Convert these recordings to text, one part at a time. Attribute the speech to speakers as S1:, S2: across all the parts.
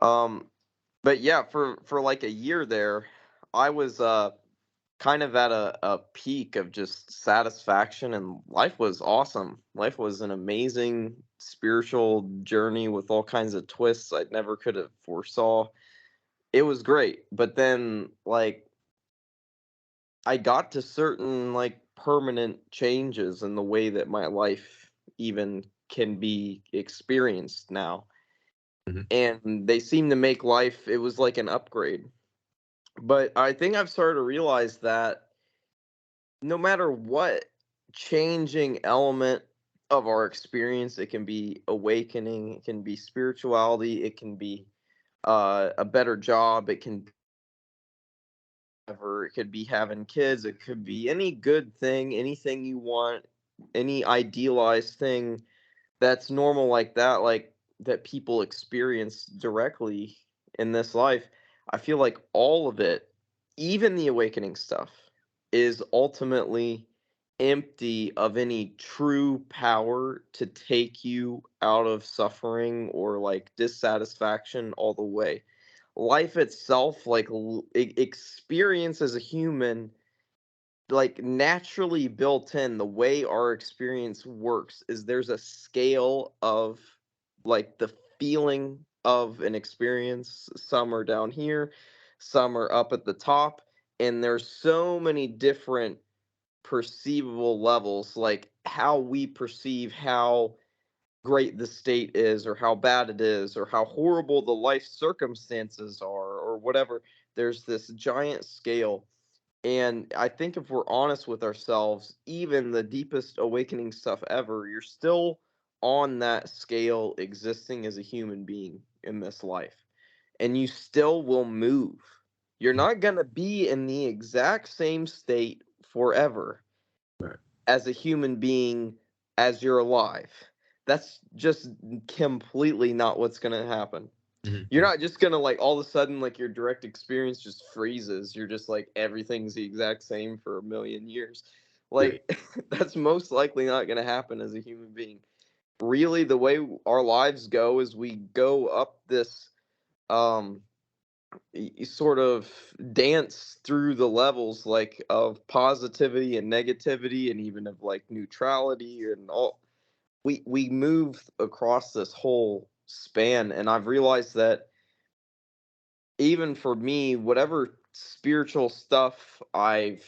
S1: Um, but yeah, for like a year there, I was kind of at a peak of just satisfaction, and life was awesome. Life was an amazing spiritual journey with all kinds of twists I never could have foresaw. It was great. But then like I got to certain like permanent changes in the way that my life even can be experienced now.
S2: Mhm.
S1: And they seem to make life, it was like an upgrade. But I think I've started to realize that no matter what changing element of our experience, it can be awakening, it can be spirituality, it can be a better job, it can be whatever, it could be having kids, it could be any good thing, anything you want, any idealized thing that's normal like that people experience directly in this life. I feel like all of it, even the awakening stuff, is ultimately empty of any true power to take you out of suffering or like dissatisfaction all the way. Life itself, like experience as a human, like naturally built in, the way our experience works is there's a scale of like the feeling of an experience. Some are down here, some are up at the top, and there's so many different perceivable levels, like how we perceive how great the state is or how bad it is or how horrible the life circumstances are or whatever. There's this giant scale, and I think if we're honest with ourselves, even the deepest awakening stuff ever, you're still on that scale existing as a human being in this life. And you still will move. You're
S2: Mhm.
S1: not going to be in the exact same state forever
S2: Right.
S1: as a human being as you're alive. That's just completely not what's going to happen.
S2: Mhm,
S1: You're
S2: mhm.
S1: not just gonna like all of a sudden like your direct experience just freezes. You're just like everything's the exact same for a million years.
S2: Right.
S1: Like that's most likely not gonna happen as a human being. Really, the way our lives go is we go up this um sort of dance through the levels like of positivity and negativity and even of like neutrality and all. We move across this whole span, and I've realized that even for me, whatever spiritual stuff I've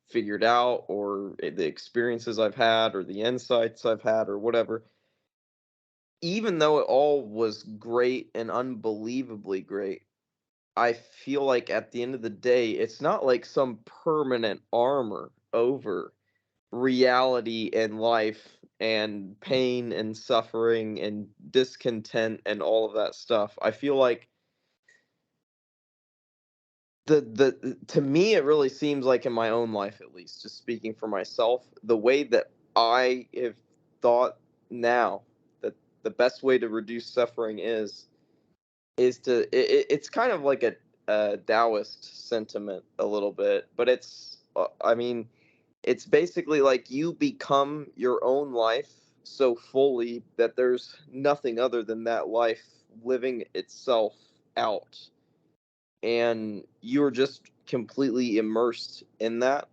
S1: figured out, or the experiences I've had, or the insights I've had, or whatever, even though it all was great and unbelievably great, I feel like at the end of the day, it's not like some permanent armor over reality and life and pain and suffering and discontent and all of that stuff. I feel like the to me it really seems like in my own life, at least just speaking for myself, the way that I have thought now that the best way to reduce suffering is to it's kind of like a Taoist sentiment a little bit, but it's I mean it's basically like you become your own life so fully that there's nothing other than that life living itself out, and you're just completely immersed in that,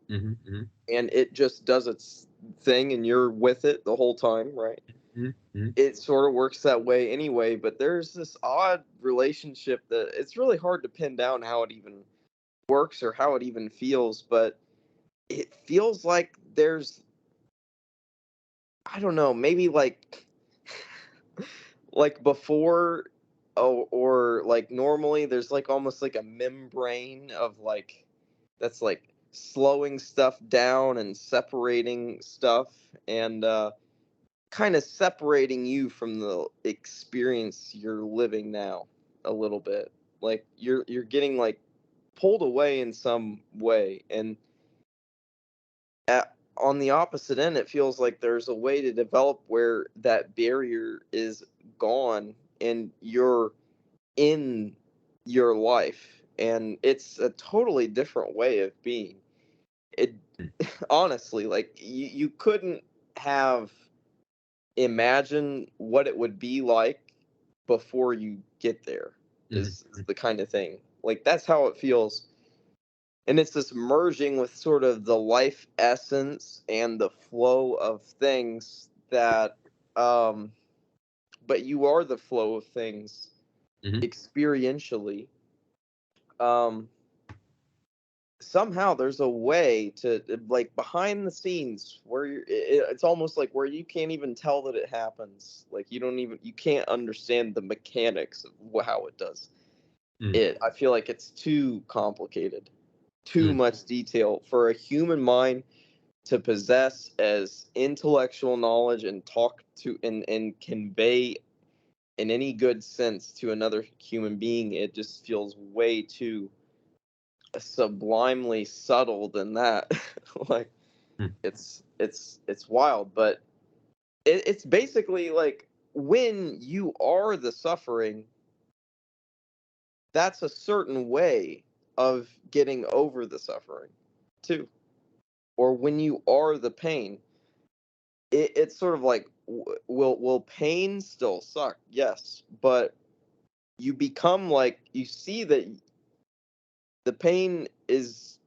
S2: Mhm, mhm,
S1: and it just does its thing and you're with it the whole time, right?
S2: mhm, mhm.
S1: It sort of works that way anyway, but there's this odd relationship that it's really hard to pin down how it even works or how it even feels, but it feels like there's, I don't know, maybe like like before, oh, or like normally there's like almost like a membrane of like that's like slowing stuff down and separating stuff, and kind of separating you from the experience you're living now a little bit. Like you're getting like pulled away in some way, and on the opposite end it feels like there's a way to develop where that barrier is gone and you're in your life, and it's a totally different way of being. It honestly, like you couldn't have imagined what it would be like before you get there
S2: Mhm.
S1: is the kind of thing. Like that's how it feels. And it's this merging with sort of the life essence and the flow of things that um but you are the flow of things
S2: Mhm.
S1: experientially. Um Somehow there's a way to like behind the scenes where it's almost like where you can't even tell that it happens. Like you can't understand the mechanics of how it does
S2: Mm.
S1: it. I feel like it's too complicated, too
S2: Mm.
S1: much detail for a human mind to possess as intellectual knowledge and talk to and convey in any good sense to another human being. It just feels way too sublimely subtle than that. Like
S2: Mm.
S1: it's wild, but it's basically like when you are the suffering, that's a certain way of getting over the suffering too. Or when you are the pain, it's sort of like will pain still suck? Yes, but you become like you see that the pain is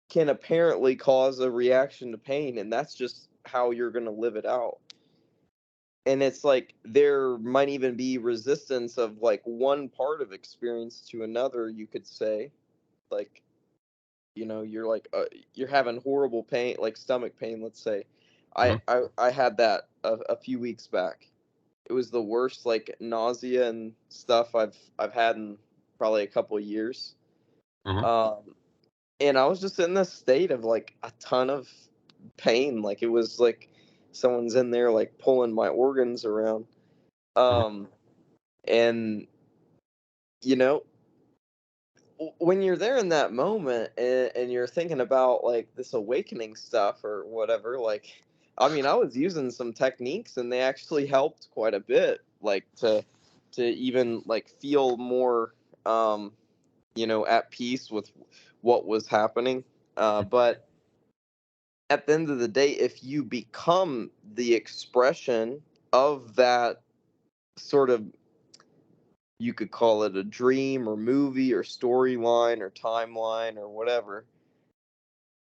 S1: can apparently cause a reaction to pain, and that's just how you're going to live it out. And it's like there might even be resistance of like one part of experience to another, you could say. Like, you're like you're having horrible pain, like stomach pain, let's say. i
S2: Uh-huh.
S1: i, I had that a few weeks back. It was the worst like nausea and stuff I've had in probably a couple of years.
S2: Uh-huh.
S1: um and I was just in this state of like a ton of pain. Like it was like someone's in there like pulling my organs around.
S2: Uh-huh.
S1: Um, and you know, when you're there in that moment and you're thinking about like this awakening stuff or whatever, like, I mean, I was using some techniques and they actually helped quite a bit, like to even like feel more, at peace with what was happening. But at the end of the day, if you become the expression of that sort of, you could call it a dream or movie or storyline or timeline or whatever,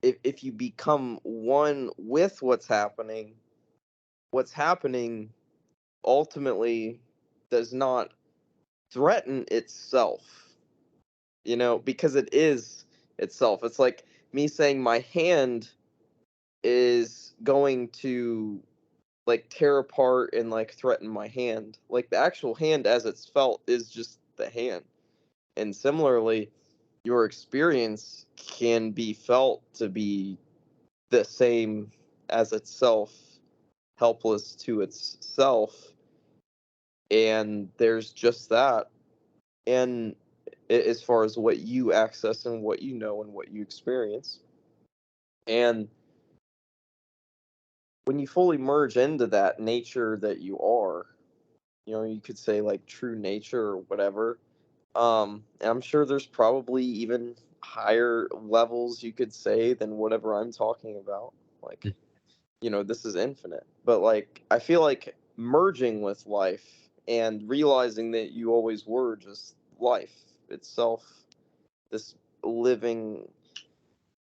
S1: if you become one with what's happening ultimately does not threaten itself, because it is itself. It's like me saying my hand is going to like tear apart and like threaten my hand. Like the actual hand as it's felt is just the hand. And similarly, your experience can be felt to be the same as itself, helpless to itself. And there's just that. And as far as what you access and what you know and what you experience. And when you fully merge into that nature that you are, you could say like true nature or whatever. And I'm sure there's probably even higher levels you could say than whatever I'm talking about. Like,
S2: Mm.
S1: this is infinite. But like I feel like merging with life and realizing that you always were just life itself, this living,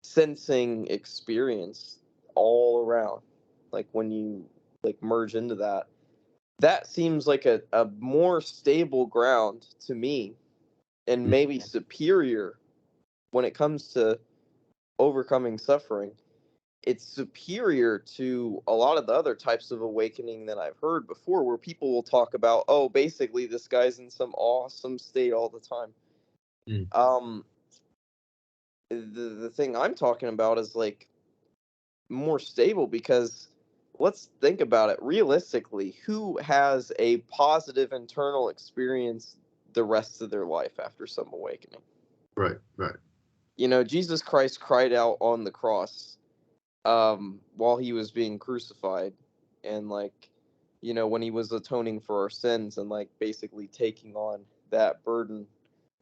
S1: sensing experience all around. Like when you like merge into that, that seems like a more stable ground to me and
S2: Mm.
S1: maybe superior when it comes to overcoming suffering. It's superior to a lot of the other types of awakening that I've heard before, where people will talk about, oh, basically, this guy's in some awesome state all the time.
S2: Mm.
S1: Um, the thing I'm talking about is like more stable because let's think about it realistically. Who has a positive internal experience the rest of their life after some awakening?
S2: Right, right.
S1: Jesus Christ cried out on the cross while he was being crucified, and like when he was atoning for our sins and like basically taking on that burden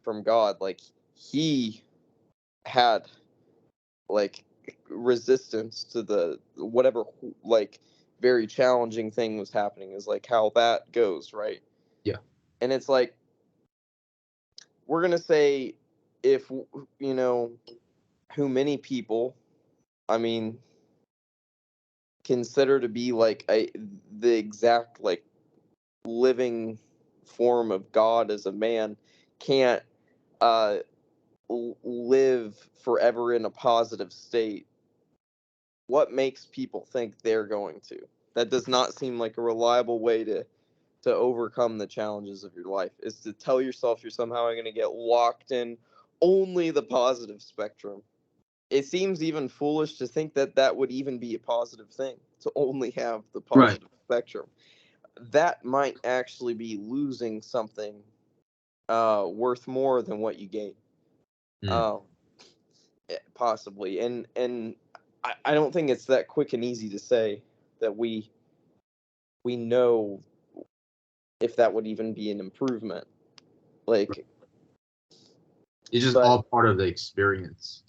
S1: from God, like he had like resistance to the whatever like very challenging thing was happening, is like how that goes, right?
S2: Yeah.
S1: And it's like, we're going to say, if, you know, who many people, I mean, consider to be like the exact like living form of God as a man, can't uh, live forever in a positive state, what makes people think they're going to? That does not seem like a reliable way to overcome the challenges of your life, is to tell yourself you're somehow going to get locked in only the positive spectrum. It seems even foolish to think that that would even be a positive thing, to only have the
S2: Right.
S1: positive spectrum. That might actually be losing something worth more than what you gain.
S2: Mm.
S1: Um, Possibly, and I don't think it's that quick and easy to say that we know if that would even be an improvement.
S2: Right.
S1: Like,
S2: It's just
S1: but
S2: all part of the experience.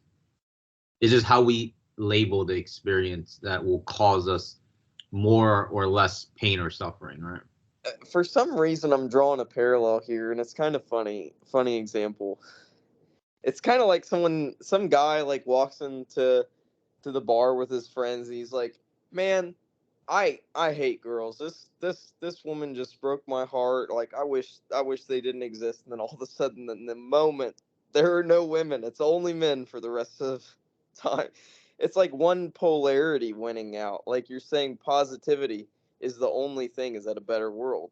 S2: It's just how we label the experience that will cause us more or less pain or suffering, right?
S1: for some reason, I'm drawing a parallel here, and it's kind of funny example. It's kind of like some guy like walks into to the bar with his friends, and he's like, "Man, I hate girls. This woman just broke my heart. Like, I wish they didn't exist." And then all of a sudden, in the moment, there are no women. It's only men for the rest of time. It's like one polarity winning out. Like, you're saying positivity is the only thing. Is that a better world?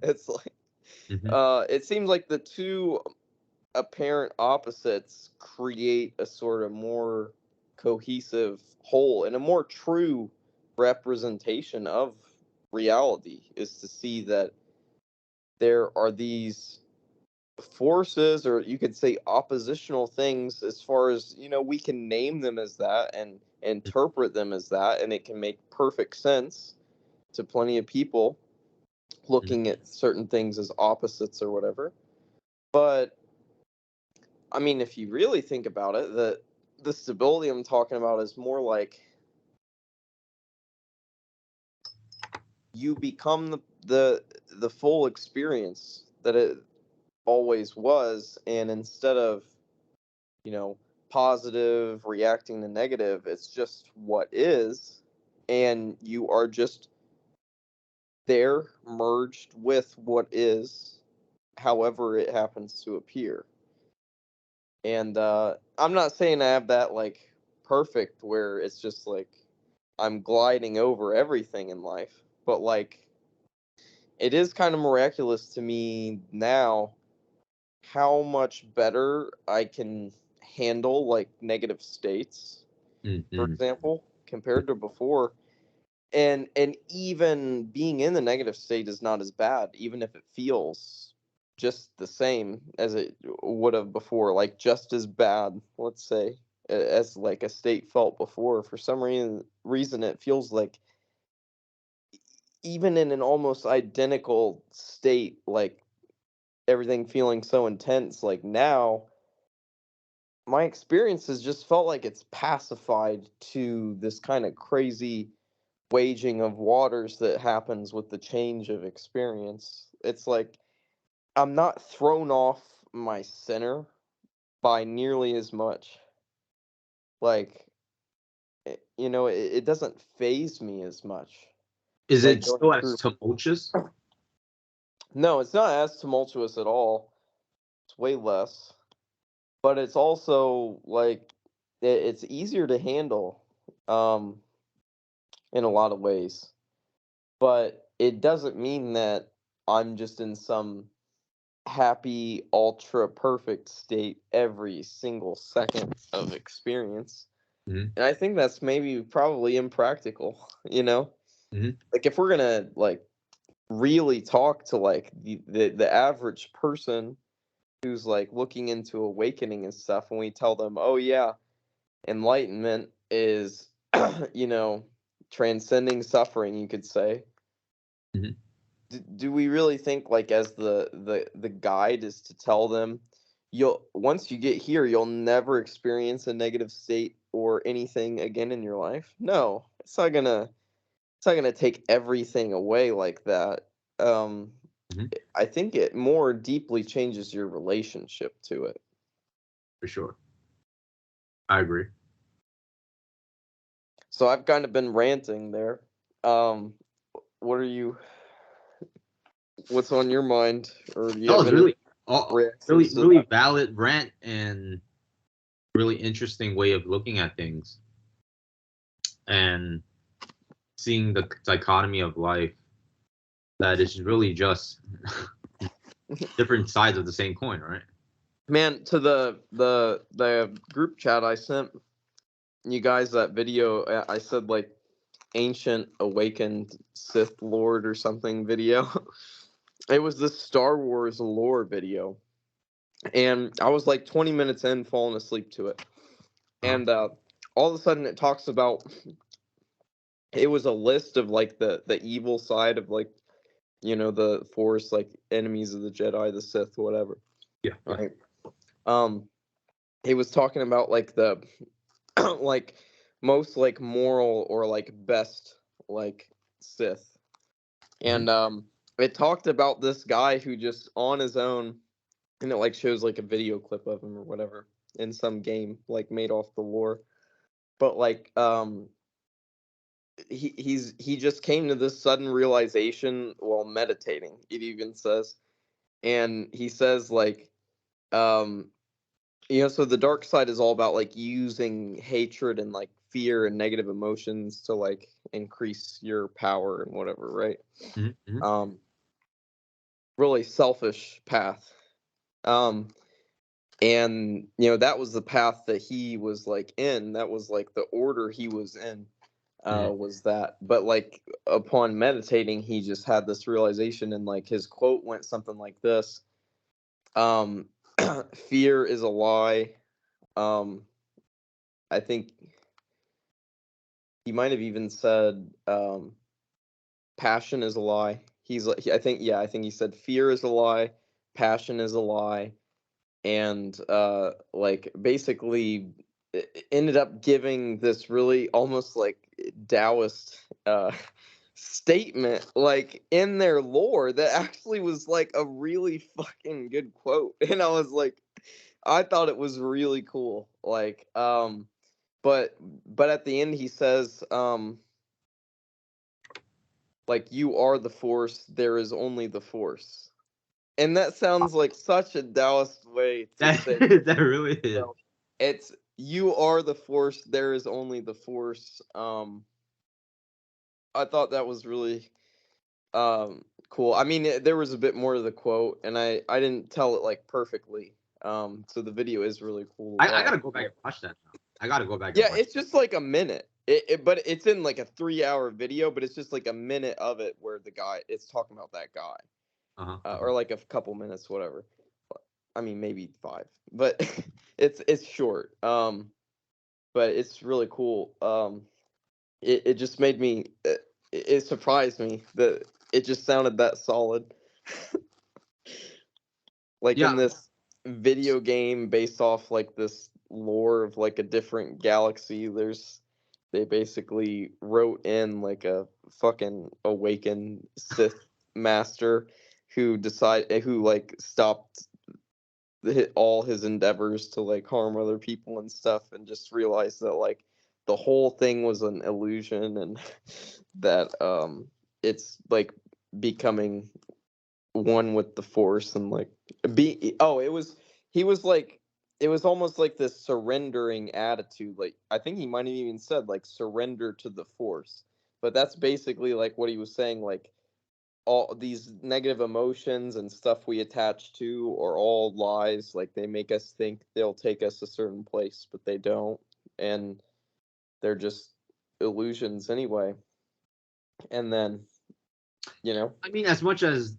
S1: It's like,
S2: Hmm.
S1: it seems like the two apparent opposites create a sort of more cohesive whole and a more true representation of reality, is to see that there are these forces, or you could say oppositional things, as far as we can name them as that and interpret them as that, and it can make perfect sense to plenty of people looking at certain things as opposites or whatever. But I mean, if you really think about it, the stability I'm talking about is more like you become the full experience that it always was, and instead of, you know, positive reacting to negative, it's just what is, and you are just there merged with what is, however it happens to appear. And I'm not saying I have that like perfect where it's just like I'm gliding over everything in life, but like it is kind of miraculous to me now how much better I can handle like negative states, for
S2: Hmm.
S1: example, compared to before. And even being in the negative state is not as bad, even if it feels just the same as it would have before, like just as bad, let's say, as like a state felt before. For some reason it feels like even in an almost identical state, like everything feeling so intense, like now my experience has just felt like it's pacified to this kind of crazy waging of waters that happens with the change of experience. It's like I'm not thrown off my center by nearly as much. Like, it doesn't phase me as much.
S2: Is
S1: Like
S2: it
S1: going
S2: still as
S1: through.
S2: tumultuous?
S1: No, it's not as tumultuous at all. It's way less. But it's also like it's easier to handle um in a lot of ways. But it doesn't mean that I'm just in some happy, ultra perfect state every single second of experience.
S2: Hmm.
S1: And I think that's maybe probably impractical, you know?
S2: Hmm.
S1: Like if we're gonna like really talk to like the average person who's like looking into awakening and stuff, and we tell them, oh yeah, enlightenment is you know, transcending suffering, you could say.
S2: Hmm.
S1: Do we really think like as the guide is to tell them, you'll once you get here you'll never experience a negative state or anything again in your life? No, it's not gonna take everything away like that. um
S2: Mhm.
S1: I think it more deeply changes your relationship to it.
S2: For sure. I agree.
S1: So I've kind of been ranting there. Um, what are you? What's on your mind, or do you
S2: That
S1: have
S2: was
S1: any
S2: really,
S1: reactions
S2: really,
S1: to
S2: really
S1: that?
S2: valid rant and really interesting way of looking at things and seeing the dichotomy of life that is really just different sides of the same coin, right?
S1: Man, to the group chat I sent you guys that video, I said like ancient awakened Sith Lord or something video. It was this Star Wars lore video, and I was like 20 minutes in, falling asleep to it,
S2: Uh-huh.
S1: and all of a sudden it talks about it was a list of like the evil side of like the Force, like enemies of the Jedi, the Sith, whatever.
S2: Yeah, yeah.
S1: Right. Um, he was talking about like the like most like moral or like best like Sith.
S2: Hmm.
S1: And it talked about this guy who just on his own, and it like shows like a video clip of him or whatever in some game like made off the lore. But like he just came to this sudden realization while meditating, it even says. And he says like um so the dark side is all about like using hatred and like fear and negative emotions to like increase your power and whatever, right?
S2: Hmm. Hmm.
S1: um Really selfish path. um and that was the path that he was like in, that was like the order he was in,
S2: Hmm.
S1: was that. But like upon meditating he just had this realization, and like his quote went something like this. um Fear is a lie. um I think he might have even said passion is a lie. He's like, I think, yeah, I think he said fear is a lie, passion is a lie, and like basically ended up giving this really almost like Taoist statement like in their lore that actually was like a really fucking good quote. And I was like, I thought it was really cool. Like but at the end he says like you are the force, there is only the force. And that sounds like such a Taoist way to
S2: That
S1: say,
S2: that really is.
S1: it's you are the force, there is only the force. I thought that was really cool. I mean, there was a bit more to the quote, and I didn't tell it like perfectly. So the video is really cool to
S2: I
S1: watch.
S2: gotta go back and watch that now. I gotta go back and
S1: Yeah,
S2: watch.
S1: it's just like a minute. But it's in like a 3 hour video, but it's just like a minute of it where the guy it's talking about that guy,
S2: Uh-huh.
S1: or
S2: Uh-huh.
S1: like a couple minutes, whatever. I mean, maybe 5, but it's short. But it's really cool. It just made me. It surprised me that it just sounded that solid. Like
S2: Yeah.
S1: in this video game based off like this lore of like a different galaxy, they basically wrote in like a fucking awakened Sith master who like stopped all his endeavors to like harm other people and stuff, and just realized that like the whole thing was an illusion, and that it's like becoming one with the force, and like be oh it was he was like it was almost like this surrendering attitude. Like I think he might have even said like surrender to the force. But that's basically like what he was saying, like all these negative emotions and stuff we attach to are all lies. Like they make us think they'll take us a certain place, but they don't. And they're just illusions anyway. And then, you know,
S2: I mean, as much as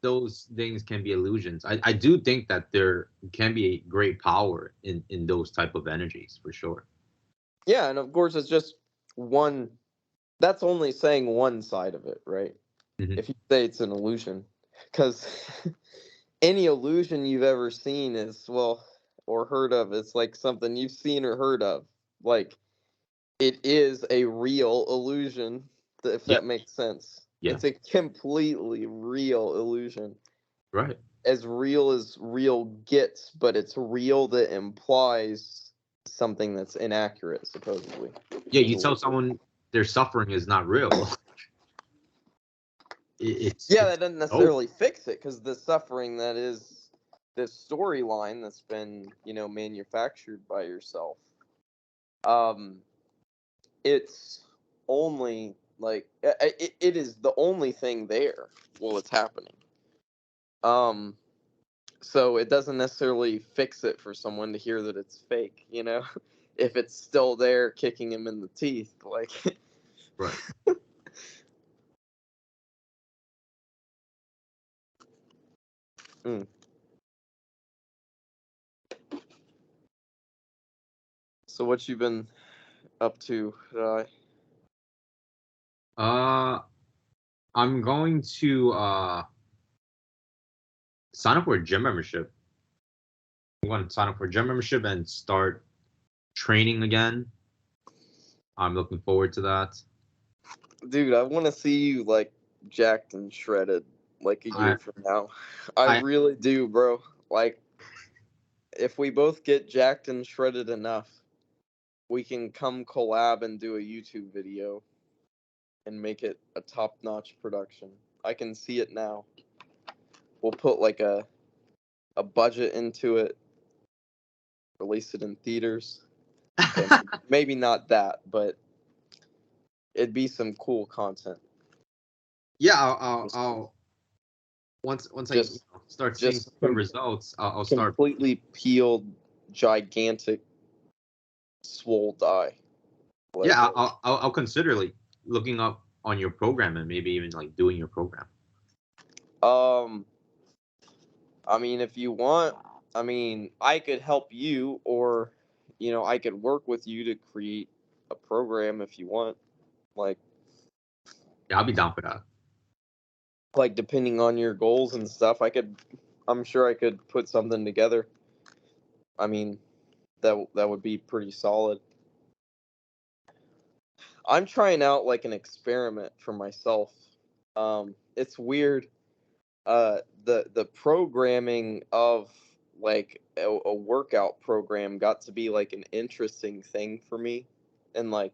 S2: those things can be illusions, I do think that there can be a great power in those type of energies for sure.
S1: yeah, and of course it's just one that's only saying one side of it, right?
S2: Hmm.
S1: If you say it's an illusion, because any illusion you've ever seen is, well, or heard of, it's like something you've seen or heard of. Like it is a real illusion, if
S2: Yep.
S1: that makes sense.
S2: Yeah.
S1: It's a completely real illusion.
S2: Right.
S1: As real gets, but it's real that implies something that's inaccurate, supposedly.
S2: Yeah, you tell someone their suffering is not real.
S1: Yeah,
S2: It's
S1: that doesn't
S2: oh
S1: necessarily fix it, because the suffering that is this storyline that's been, manufactured by yourself, um, it's only like it is the only thing there while it's happening. Um, so it doesn't necessarily fix it for someone to hear that it's fake, if it's still there kicking him in the teeth, like.
S2: right.
S1: Mm. So what you been up to?
S2: Uh, I'm going to sign up for a gym membership. I'm going to sign up for a gym membership and start training again. I'm looking forward to that.
S1: Dude, I want to see you like jacked and shredded like a
S2: I
S1: year from now. I
S2: I
S1: really do, bro. Like, if we both get jacked and shredded enough, we can come collab and do a YouTube video and make it a top-notch production. I can see it now. We'll put like a budget into it, release it in theaters. Okay, maybe not that, but it'd be some cool content.
S2: yeah, I'll once I
S1: Just
S2: start seeing
S1: just
S2: some good results, I'll start.
S1: completely peeled, gigantic, swole die. Like,
S2: Yeah, I'll consider like looking up on your program and maybe even like doing your program.
S1: um, I mean, if you want, I mean, I could help you, or I could work with you to create a program if you want. Like,
S2: Yeah, I'll be down for that.
S1: depending on your goals and stuff, I'm sure I could put something together. I mean, that would be pretty solid. I'm trying out like an experiment for myself. It's weird. The programming of like a workout program got to be like an interesting thing for me, and like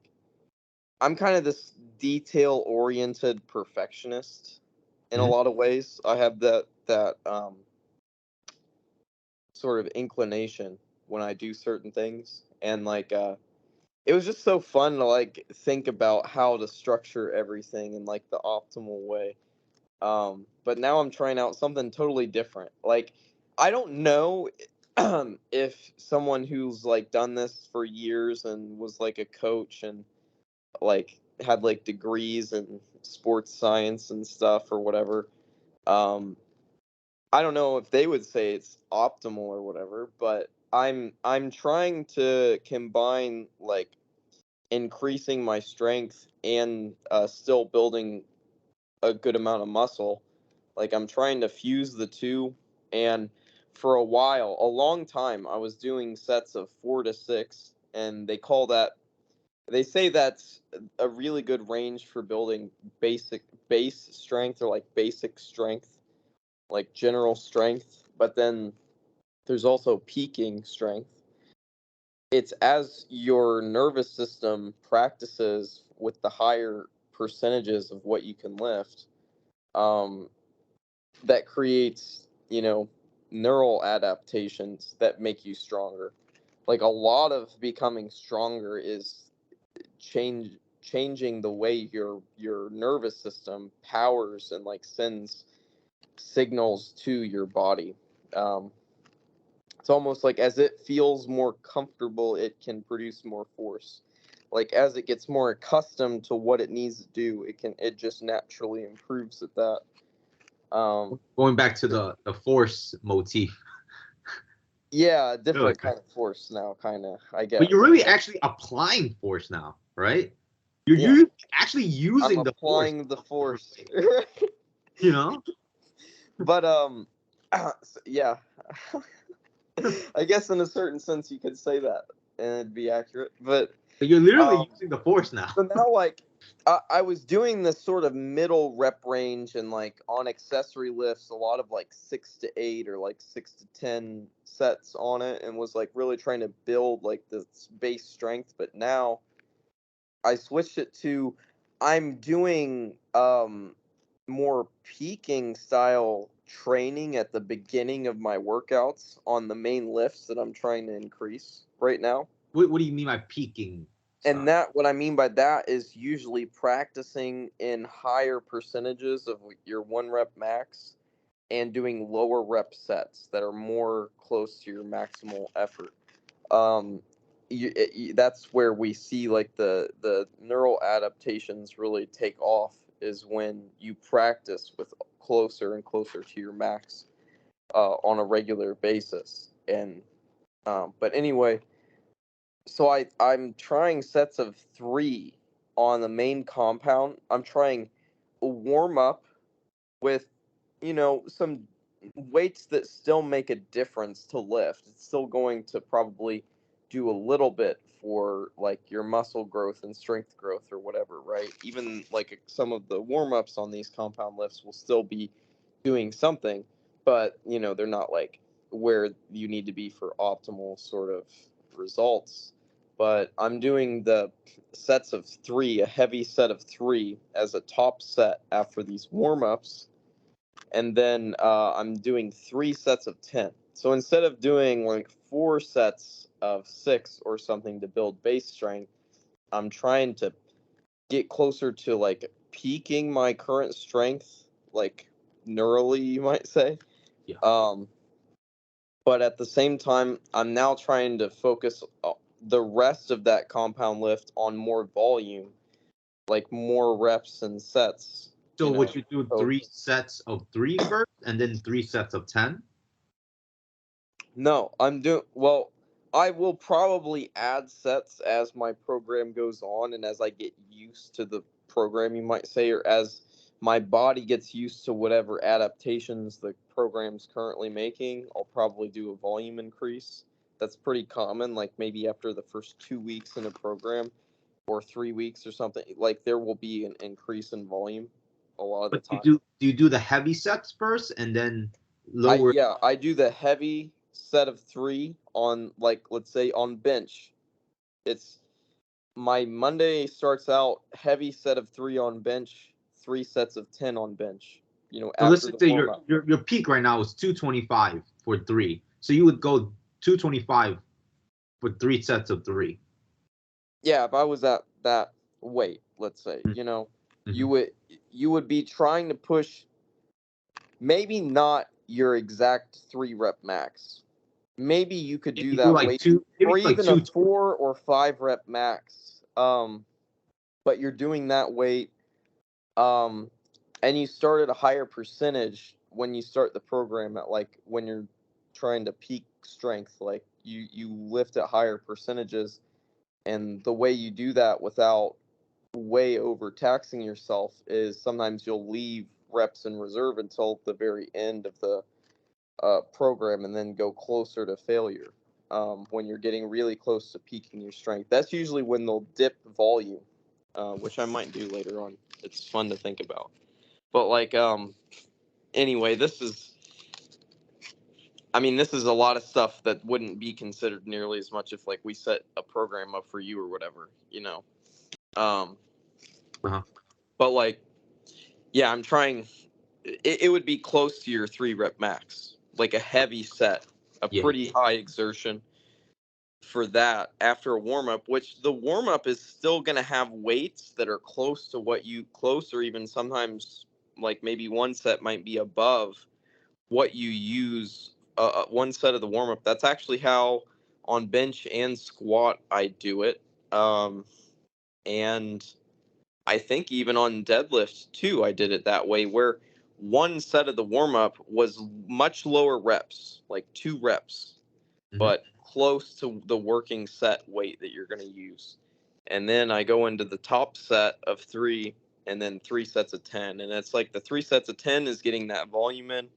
S1: I'm kind of this detail oriented perfectionist in a
S2: Mhm.
S1: lot of ways. I have that sort of inclination when I do certain things, and like it was just so fun to like think about how to structure everything in like the optimal way. But now I'm trying out something totally different. Like, I don't know if someone who's like done this for years and was like a coach and like had like degrees in sports science and stuff or whatever. Um, I don't know if they would say it's optimal or whatever, but I'm trying to combine like increasing my strength and still building a good amount of muscle. Like, I'm trying to fuse the two, and for a while, a long time, I was doing sets of 4 to 6, and they say that's a really good range for building basic base strength, or like basic strength, like general strength. But then there's also peaking strength. It's as your nervous system practices with the higher percentages of what you can lift, um, that creates, neural adaptations that make you stronger. Like, a lot of becoming stronger is changing the way your nervous system powers and like sends signals to your body. Um, it's almost like as it feels more comfortable, it can produce more force. Like, as it gets more accustomed to what it needs to do, it just naturally improves at that. Um,
S2: Going back to the force motif.
S1: yeah, different
S2: Okay.
S1: kind of force now, kind of, I
S2: But you're
S1: guess.
S2: really actually applying force now, right? You're
S1: Yeah,
S2: actually
S1: I'm
S2: using the force.
S1: applying the force.
S2: You know?
S1: But yeah, I guess in a certain sense you could say that and it'd be accurate. But
S2: But you're literally
S1: um,
S2: using the force now.
S1: so now, like, I was doing this sort of middle rep range, and like on accessory lifts, a lot of like 6 to 8 or like 6 to 10 sets on it, and was like really trying to build like this base strength. But now I switched it to I'm doing more peaking style training at the beginning of my workouts on the main lifts that I'm trying to increase right now.
S2: What do you mean by peaking
S1: And
S2: style?
S1: what I mean by that is usually practicing in higher percentages of your 1 rep max and doing lower rep sets that are more close to your maximal effort. um that's where we see like the neural adaptations really take off, is when you practice with closer and closer to your max on a regular basis. And but anyway, so I'm trying sets of 3 on the main compound. I'm trying a warm up with, some weights that still make a difference to lift. It's still going to probably do a little bit for like your muscle growth and strength growth or whatever, right? Even like some of the warm ups on these compound lifts will still be doing something, but they're not like where you need to be for optimal sort of results. But I'm doing the sets of 3, a heavy set of 3 as a top set after these warm ups, and then I'm doing 3 sets of 10. So instead of doing like 4 sets of 6 or something to build base strength, I'm trying to get closer to like peaking my current strength, like neurally, you might say.
S2: Yeah.
S1: Um, but at the same time, I'm now trying to focus the rest of that compound lift on more volume, like more reps and sets,
S2: So
S1: you know.
S2: would you do
S1: So
S2: 3 sets of 3 first, and then 3 sets of 10?
S1: no, I'm doing well. I will probably add sets as my program goes on and as I get used to the program, you might say, or as my body gets used to whatever adaptations the program's currently making. I'll probably do a volume increase. That's pretty common, like maybe after the first 2 weeks in a program or 3 weeks or something, like there will be an increase in volume a lot of the
S2: But
S1: time.
S2: do you do the heavy sets first and then
S1: I
S2: lower?
S1: Yeah, I do the heavy set of 3 on, like, let's say on bench. It's my Monday starts out heavy set of 3 on bench, 3 sets of 10 on bench.
S2: So let's
S1: After
S2: just
S1: the
S2: say
S1: warm
S2: your
S1: up.
S2: your your peak right now is 225 for 3. So you would go 225 for 3 sets of 3.
S1: Yeah, if I was at that weight, let's say,
S2: Mm-hmm.
S1: you would you would be trying to push maybe not your exact 3 rep max. Maybe you could do
S2: Maybe do
S1: that
S2: like
S1: weight,
S2: two, maybe
S1: or
S2: like
S1: even a
S2: two.
S1: 4 or 5 rep max. But you're doing that weight, um, and you start at a higher percentage when you start the program, at like when you're trying to peak strength, like you lift at higher percentages, and the way you do that without way overtaxing yourself is sometimes you'll leave reps in reserve until the very end of the program and then go closer to failure. When you're getting really close to peaking your strength, that's usually when they'll dip volume, which I might do later on. It's fun to think about. But like, anyway, this is a lot of stuff that wouldn't be considered nearly as much if like we set a program up for you or whatever. Um,
S2: Uh-huh.
S1: but like, yeah, I'm trying. It would be close to your 3 rep max, like a heavy set, a
S2: Yeah.
S1: pretty high exertion for that after a warm up, which the warm up is still going to have weights that are close to close, or even sometimes like maybe one set might be above what you use. One set of the warm up. That's actually how on bench and squat I do it. And I think even on deadlift too, I did it that way, where one set of the warm up was much lower reps, like 2 reps,
S2: Hmm.
S1: but close to the working set weight that you're going to use. And then I go into the top set of 3, and then 3 sets of 10. And it's like the 3 sets of 10 is getting that volume in,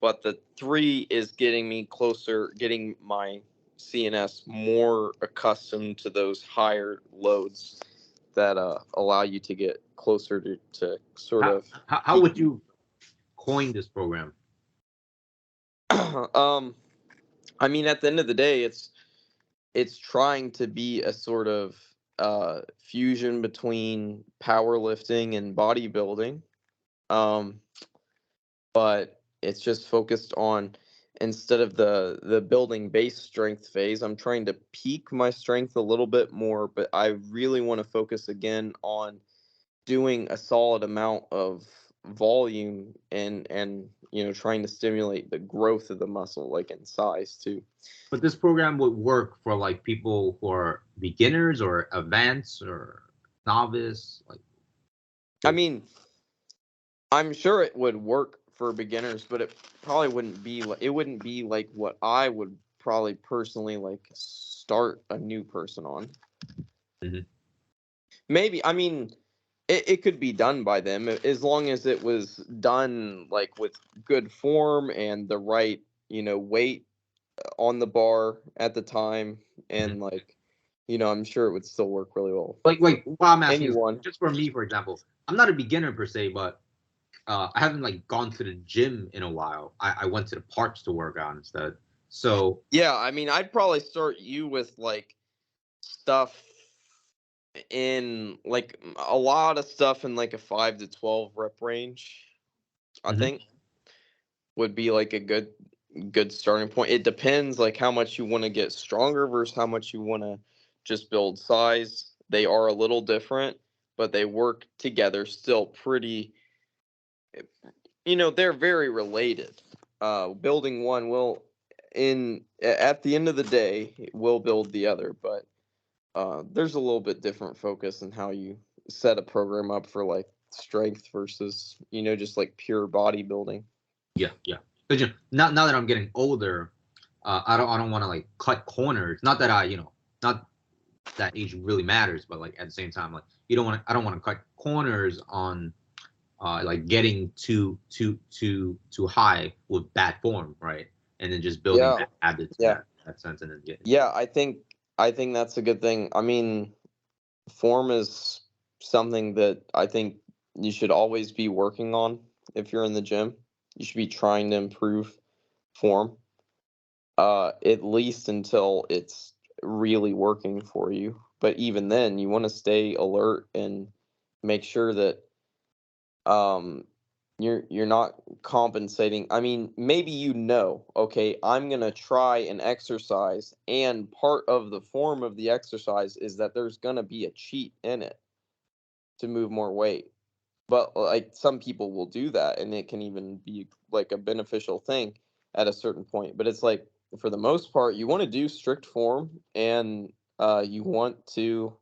S1: but the 3 is getting me closer, getting my CNS more accustomed to those higher loads. that allow you to get closer to sort
S2: How
S1: of
S2: how would you coin this program?
S1: um I mean, at the end of the day, it's trying to be a sort of fusion between powerlifting and bodybuilding. Um, but it's just focused on, instead of the building base strength phase, I'm trying to peak my strength a little bit more, but I really want to focus again on doing a solid amount of volume, and trying to stimulate the growth of the muscle, like in size too.
S2: But this program would work for like people who are beginners or advanced or novice. Like,
S1: I
S2: so,
S1: mean, I'm sure it would work for beginners, but it probably wouldn't be like what I would probably personally like start a new person on.
S2: mhm.
S1: Maybe, I mean, it could be done by them, as long as it was done like with good form and the right, weight on the bar at the time,
S2: Mhm.
S1: and like, I'm sure it would still work really well for
S2: Like what I'm asking is
S1: anyone.
S2: just for me, for example, I'm not a beginner per se, but I haven't like gone to the gym in a while. I went to the parks to work out instead. So
S1: Yeah, I mean, I'd probably start you with like stuff in like a lot of stuff in like a 5 to 12 rep range, I
S2: mhm.
S1: think would be like a good starting point. It depends like how much you want to get stronger versus how much you want to just build size. They are a little different, but they work together still pretty, they're very related. Building one will, at the end of the day, will build the other, but there's a little bit different focus in how you set a program up for like strength versus just like pure bodybuilding.
S2: Yeah, yeah. But now that I'm getting older, I don't want to like cut corners. Not that not that age really matters, but like at the same time, like I don't want to cut corners on like getting too high with bad form, right? And then just building
S1: Yeah,
S2: bad habits in
S1: yeah,
S2: that sense, and then getting
S1: yeah. I think that's a good thing. I mean, form is something that I think you should always be working on. If you're in the gym, you should be trying to improve form, at least until it's really working for you. But even then, you want to stay alert and make sure that um you're not compensating. I mean, maybe okay, I'm going to try an exercise, and part of the form of the exercise is that there's going to be a cheat in it to move more weight. But like some people will do that, and it can even be like a beneficial thing at a certain point. But it's like, for the most part, you want to do strict form, and you want to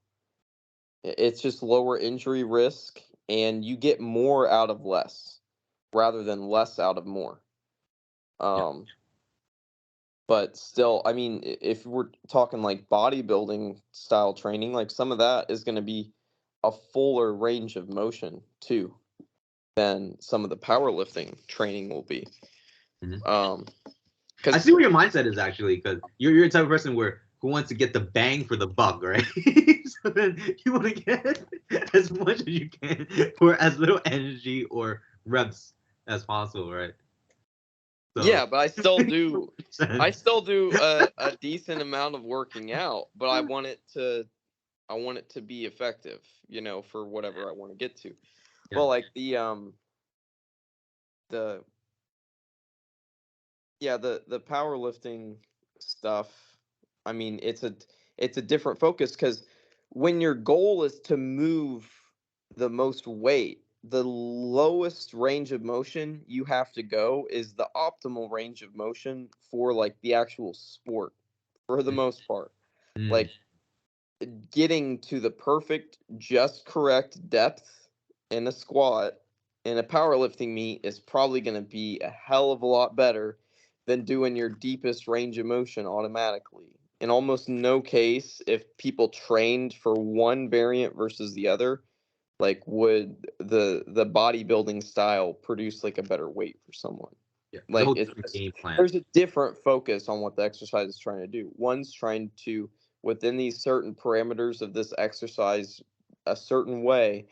S1: it's just lower injury risk, and you get more out of less rather than less out of more.
S2: yeah.
S1: Um, but still, I mean, if we're talking like bodybuilding style training, like some of that is going to be a fuller range of motion too than some of the powerlifting training will be.
S2: Mhm.
S1: Um,
S2: I see
S1: because
S2: what your mindset is actually, because you're the type of person who wants to get the bang for the buck, right? So then you want to get as much as you can for as little energy or reps as possible, right? So
S1: yeah, but I
S2: sense.
S1: still do a decent amount of working out, but I want it to be effective, for whatever I want to get to.
S2: Yeah.
S1: Well, like the yeah, the powerlifting stuff, I mean, it's a different focus, because when your goal is to move the most weight, the lowest range of motion you have to go is the optimal range of motion for like the actual sport, for the most part.
S2: Mm,
S1: Like, getting to the perfect, just correct depth in a squat in a powerlifting meet is probably going to be a hell of a lot better than doing your deepest range of motion automatically. In almost no case, if people trained for one variant versus the other, like, would the bodybuilding style produce like a better weight for someone.
S2: yeah. There's a
S1: Like,
S2: whole
S1: it's
S2: different
S1: just,
S2: game plan.
S1: there's a different focus on what the exercise is trying to do. One's trying to, within these certain parameters of this exercise, a certain way,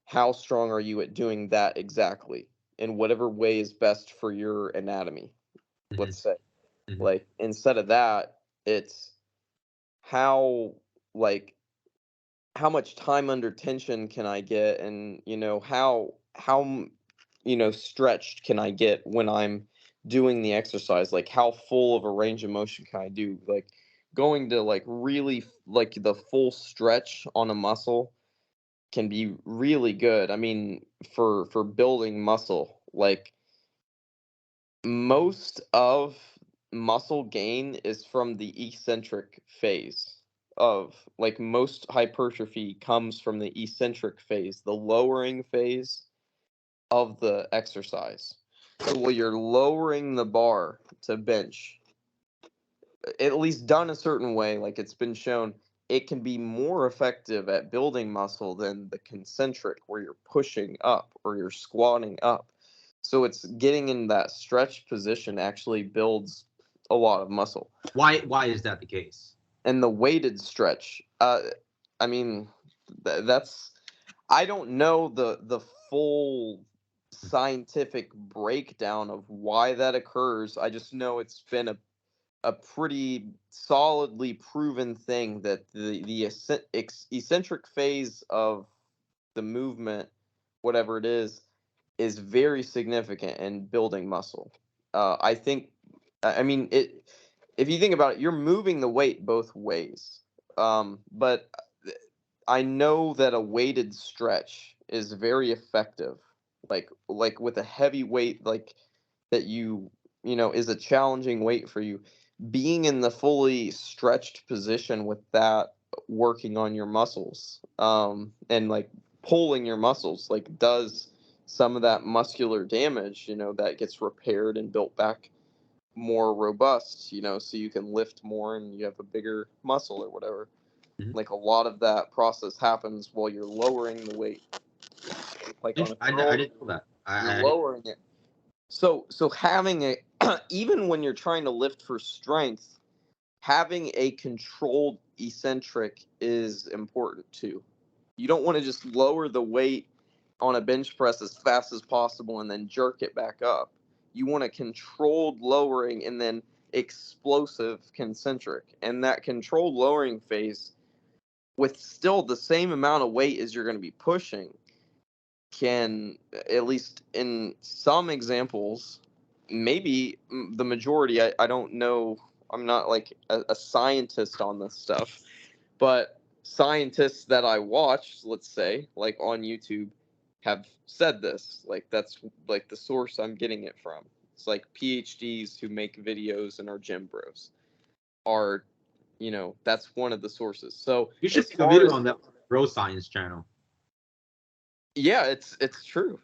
S1: how strong are you at doing that exactly in whatever way is best for your anatomy,
S2: Hmm.
S1: let's say.
S2: Hmm.
S1: Like instead of that, it's how like how much time under tension can I get, and stretched can I get when I'm doing the exercise, like how full of a range of motion can I do, like going to like really like the full stretch on a muscle can be really good. I mean, for building muscle, like most of muscle gain is from the eccentric phase of like most hypertrophy comes from the eccentric phase, the lowering phase of the exercise. So while you're lowering the bar to bench, at least done a certain way, like it's been shown, it can be more effective at building muscle than the concentric, where you're pushing up or you're squatting up. So it's getting in that stretch position actually builds a lot of muscle.
S2: Why is that the case?
S1: And the weighted stretch, I mean, that's I don't know the full scientific breakdown of why that occurs. I just know it's been a pretty solidly proven thing that eccentric phase of the movement, whatever it is very significant in building muscle. I think, I mean, it. If you think about it, you're moving the weight both ways. But I know that a weighted stretch is very effective. Like with a heavy weight, like that is a challenging weight for you. Being in the fully stretched position with that, working on your muscles, and like pulling your muscles, like does some of that muscular damage, that gets repaired and built back more robust, so you can lift more and you have a bigger muscle or whatever.
S2: Mhm.
S1: Like a lot of that process happens while you're lowering the weight. Like on a
S2: I
S1: curl,
S2: didn't know that.
S1: you're
S2: I didn't.
S1: lowering it. So having a even when you're trying to lift for strength, having a controlled eccentric is important too. You don't want to just lower the weight on a bench press as fast as possible and then jerk it back up. You want a controlled lowering and then explosive concentric. And that controlled lowering phase, with still the same amount of weight as you're going to be pushing, can, at least in some examples, maybe the majority, I don't know, I'm not like a scientist on this stuff, but scientists that I watched, let's say, like on YouTube, have said this. Like that's like the source I'm getting it from. It's like PhDs who make videos and are gym bros are, that's one of the sources. So
S2: You should
S1: as
S2: make a
S1: far
S2: video
S1: as
S2: on that bro science channel.
S1: yeah, it's true.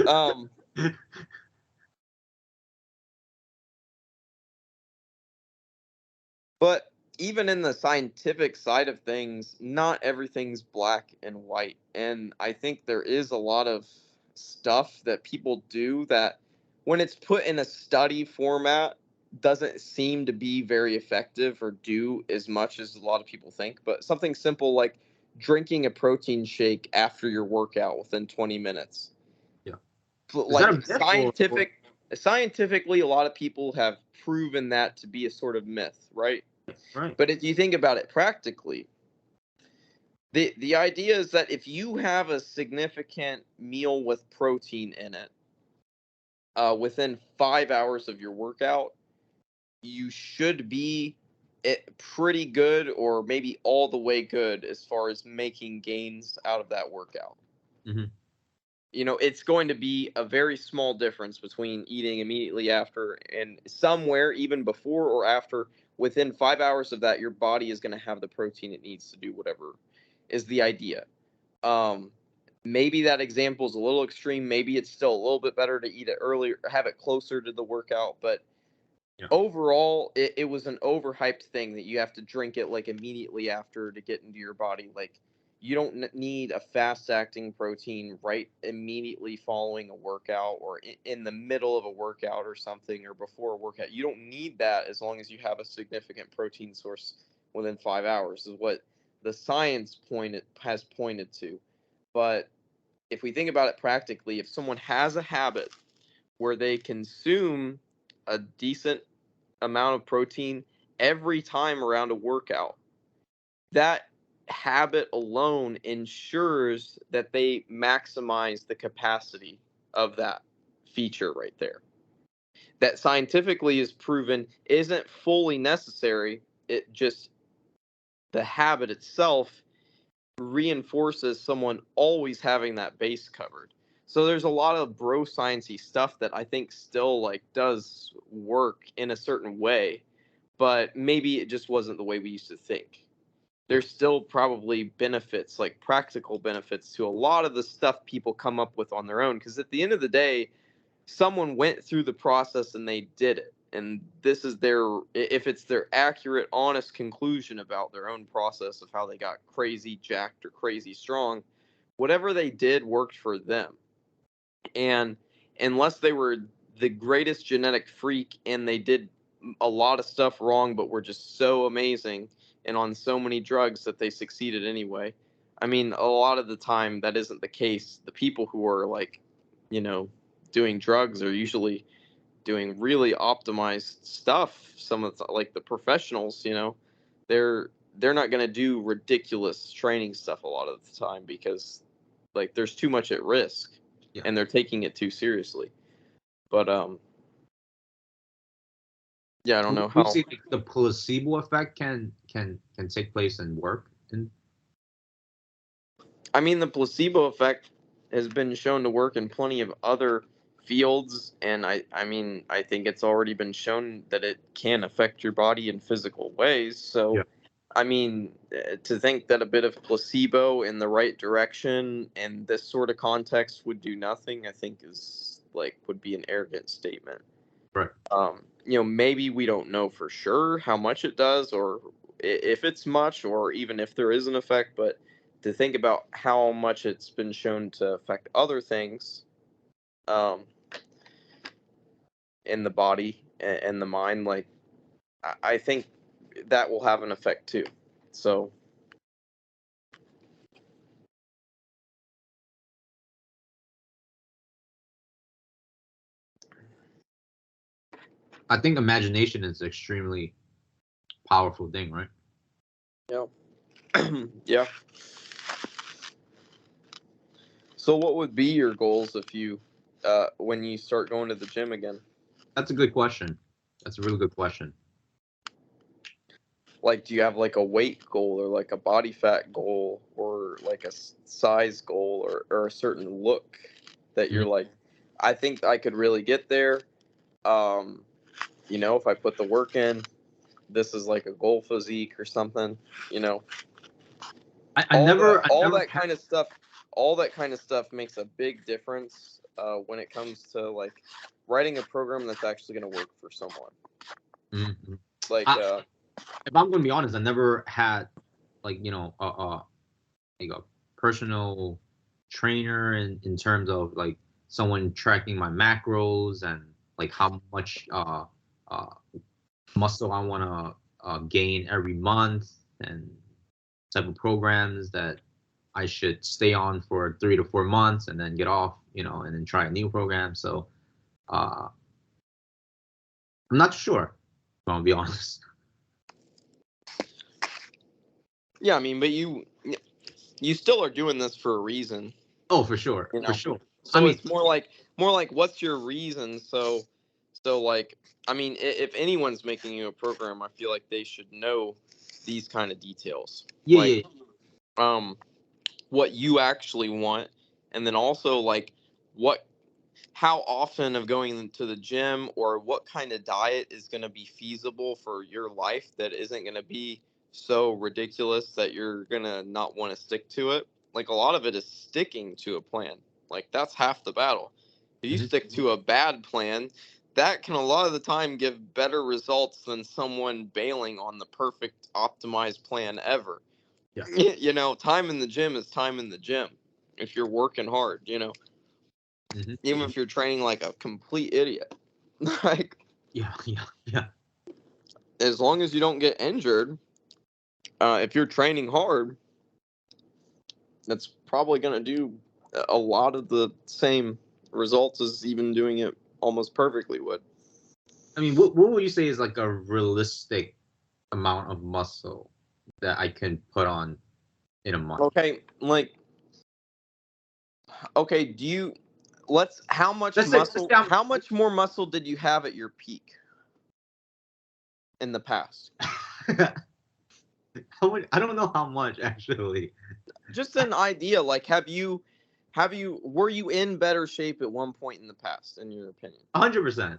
S1: Um, But even in the scientific side of things, not everything's black and white. And I think there is a lot of stuff that people do that, when it's put in a study format, doesn't seem to be very effective or do as much as a lot of people think. But something simple like drinking a protein shake after your workout within 20 minutes.
S2: Yeah. Is that a
S1: Like
S2: myth or
S1: scientifically, a lot of people have proven that to be a sort of myth, right?
S2: right?
S1: But if you think about it practically, the idea is that if you have a significant meal with protein in it, within 5 hours of your workout, you should be pretty good, or maybe all the way good, as far as making gains out of that workout.
S2: Hmm.
S1: It's going to be a very small difference between eating immediately after and somewhere even before or after. Within 5 hours of that, your body is going to have the protein it needs to do whatever is the idea. Um, Maybe that example is a little extreme. Maybe it's still a little bit better to eat it earlier, have it closer to the workout. But
S2: Yeah.
S1: overall, it was an overhyped thing that you have to drink it like immediately after to get into your body. Like you don't need a fast acting protein right immediately following a workout, or in the middle of a workout or something, or before a workout. You don't need that as long as you have a significant protein source within 5 hours, is what the science has pointed to. But if we think about it practically, if someone has a habit where they consume a decent amount of protein every time around a workout, that habit alone ensures that they maximize the capacity of that feature right there. That scientifically is proven isn't fully necessary. It just, the habit itself reinforces someone always having that base covered. So there's a lot of bro sciencey stuff that I think still like does work in a certain way, but maybe it just wasn't the way we used to think.
S2: Yeah.
S1: There's still probably benefits, like practical benefits to a lot of the stuff people come up with on their own, because at the end of the day, someone went through the process and they did it, and this is their, if it's their accurate honest conclusion about their own process of how they got crazy jacked or crazy strong, whatever they did worked for them. And unless they were the greatest genetic freak and they did a lot of stuff wrong but were just so amazing and on so many drugs that they succeeded anyway. I mean, a lot of the time that isn't the case. The people who are like, you know, doing drugs are usually doing really optimized stuff. Some of the, like the professionals, you know, they're not going to do ridiculous training stuff a lot of the time because like there's too much at risk
S2: Yeah.
S1: and they're taking it too seriously. But yeah, I don't
S2: So
S1: know
S2: we
S1: how.
S2: see like, the placebo effect can take place and work. And
S1: I mean, the placebo effect has been shown to work in plenty of other fields, and I mean, I think it's already been shown that it can affect your body in physical ways. So,
S2: yeah,
S1: I mean, to think that a bit of placebo in the right direction in this sort of context would do nothing, I think is like would be an arrogant statement.
S2: right.
S1: You know, maybe we don't know for sure how much it does, or if it's much, or even if there is an effect. But to think about how much it's been shown to affect other things um, in the body and the mind, like I think that will have an effect too. So
S2: I think imagination is an extremely powerful thing, right?
S1: yeah, yeah. So what would be your goals if you, when you start going to the gym again?
S2: That's a good question. That's a really good question.
S1: Like, do you have like a weight goal or like a body fat goal or like a size goal or a certain look that you're
S2: Mhm.
S1: like, I think I could really get there. Um, you know, if I put the work in, this is like a goal physique or something, you know,
S2: I
S1: all
S2: never
S1: that
S2: had.
S1: kind of stuff, all that kind of stuff makes a big difference when it comes to like writing a program that's actually going to work for someone.
S2: Mhm.
S1: Like,
S2: I, if I'm going to be honest, I never had like like a personal trainer in terms of like someone tracking my macros and like how much uh muscle I want to gain every month and type of programs that I should stay on for 3 to 4 months and then get off, and then try a new program. So uh, I'm not sure. If I'm gonna be honest.
S1: yeah, I mean, but you still are doing this for a reason,
S2: Oh, for sure,
S1: you
S2: for
S1: know.
S2: sure. I
S1: So
S2: mean,
S1: it's more like what's your reason? So like I mean, if anyone's making you a program, I feel like they should know these kind of details.
S2: yeah,
S1: Like
S2: yeah,
S1: um what you actually want, and then also like what how often of going to the gym or what kind of diet is going to be feasible for your life that isn't going to be so ridiculous that you're going to not want to stick to it. Like a lot of it is sticking to a plan. Like that's half the battle. If you
S2: hmm
S1: stick to a bad plan, that can a lot of the time give better results than someone bailing on the perfect optimized plan ever.
S2: yeah,
S1: You know, time in the gym is time in the gym if you're working hard, you know,
S2: hmm
S1: even if you're training like a complete idiot. Like
S2: yeah, yeah, yeah.
S1: as long as you don't get injured, If you're training hard, that's probably going to do a lot of the same results as even doing it almost perfectly would.
S2: I mean, what would you say is like a realistic amount of muscle that I can put on in a month?
S1: Okay, like, okay,
S2: Let's say
S1: how much more muscle did you have at your peak in the past?
S2: how much, I don't know how much actually.
S1: Just an idea, like, were you in better shape at one point in the past, in your opinion?
S2: 100%.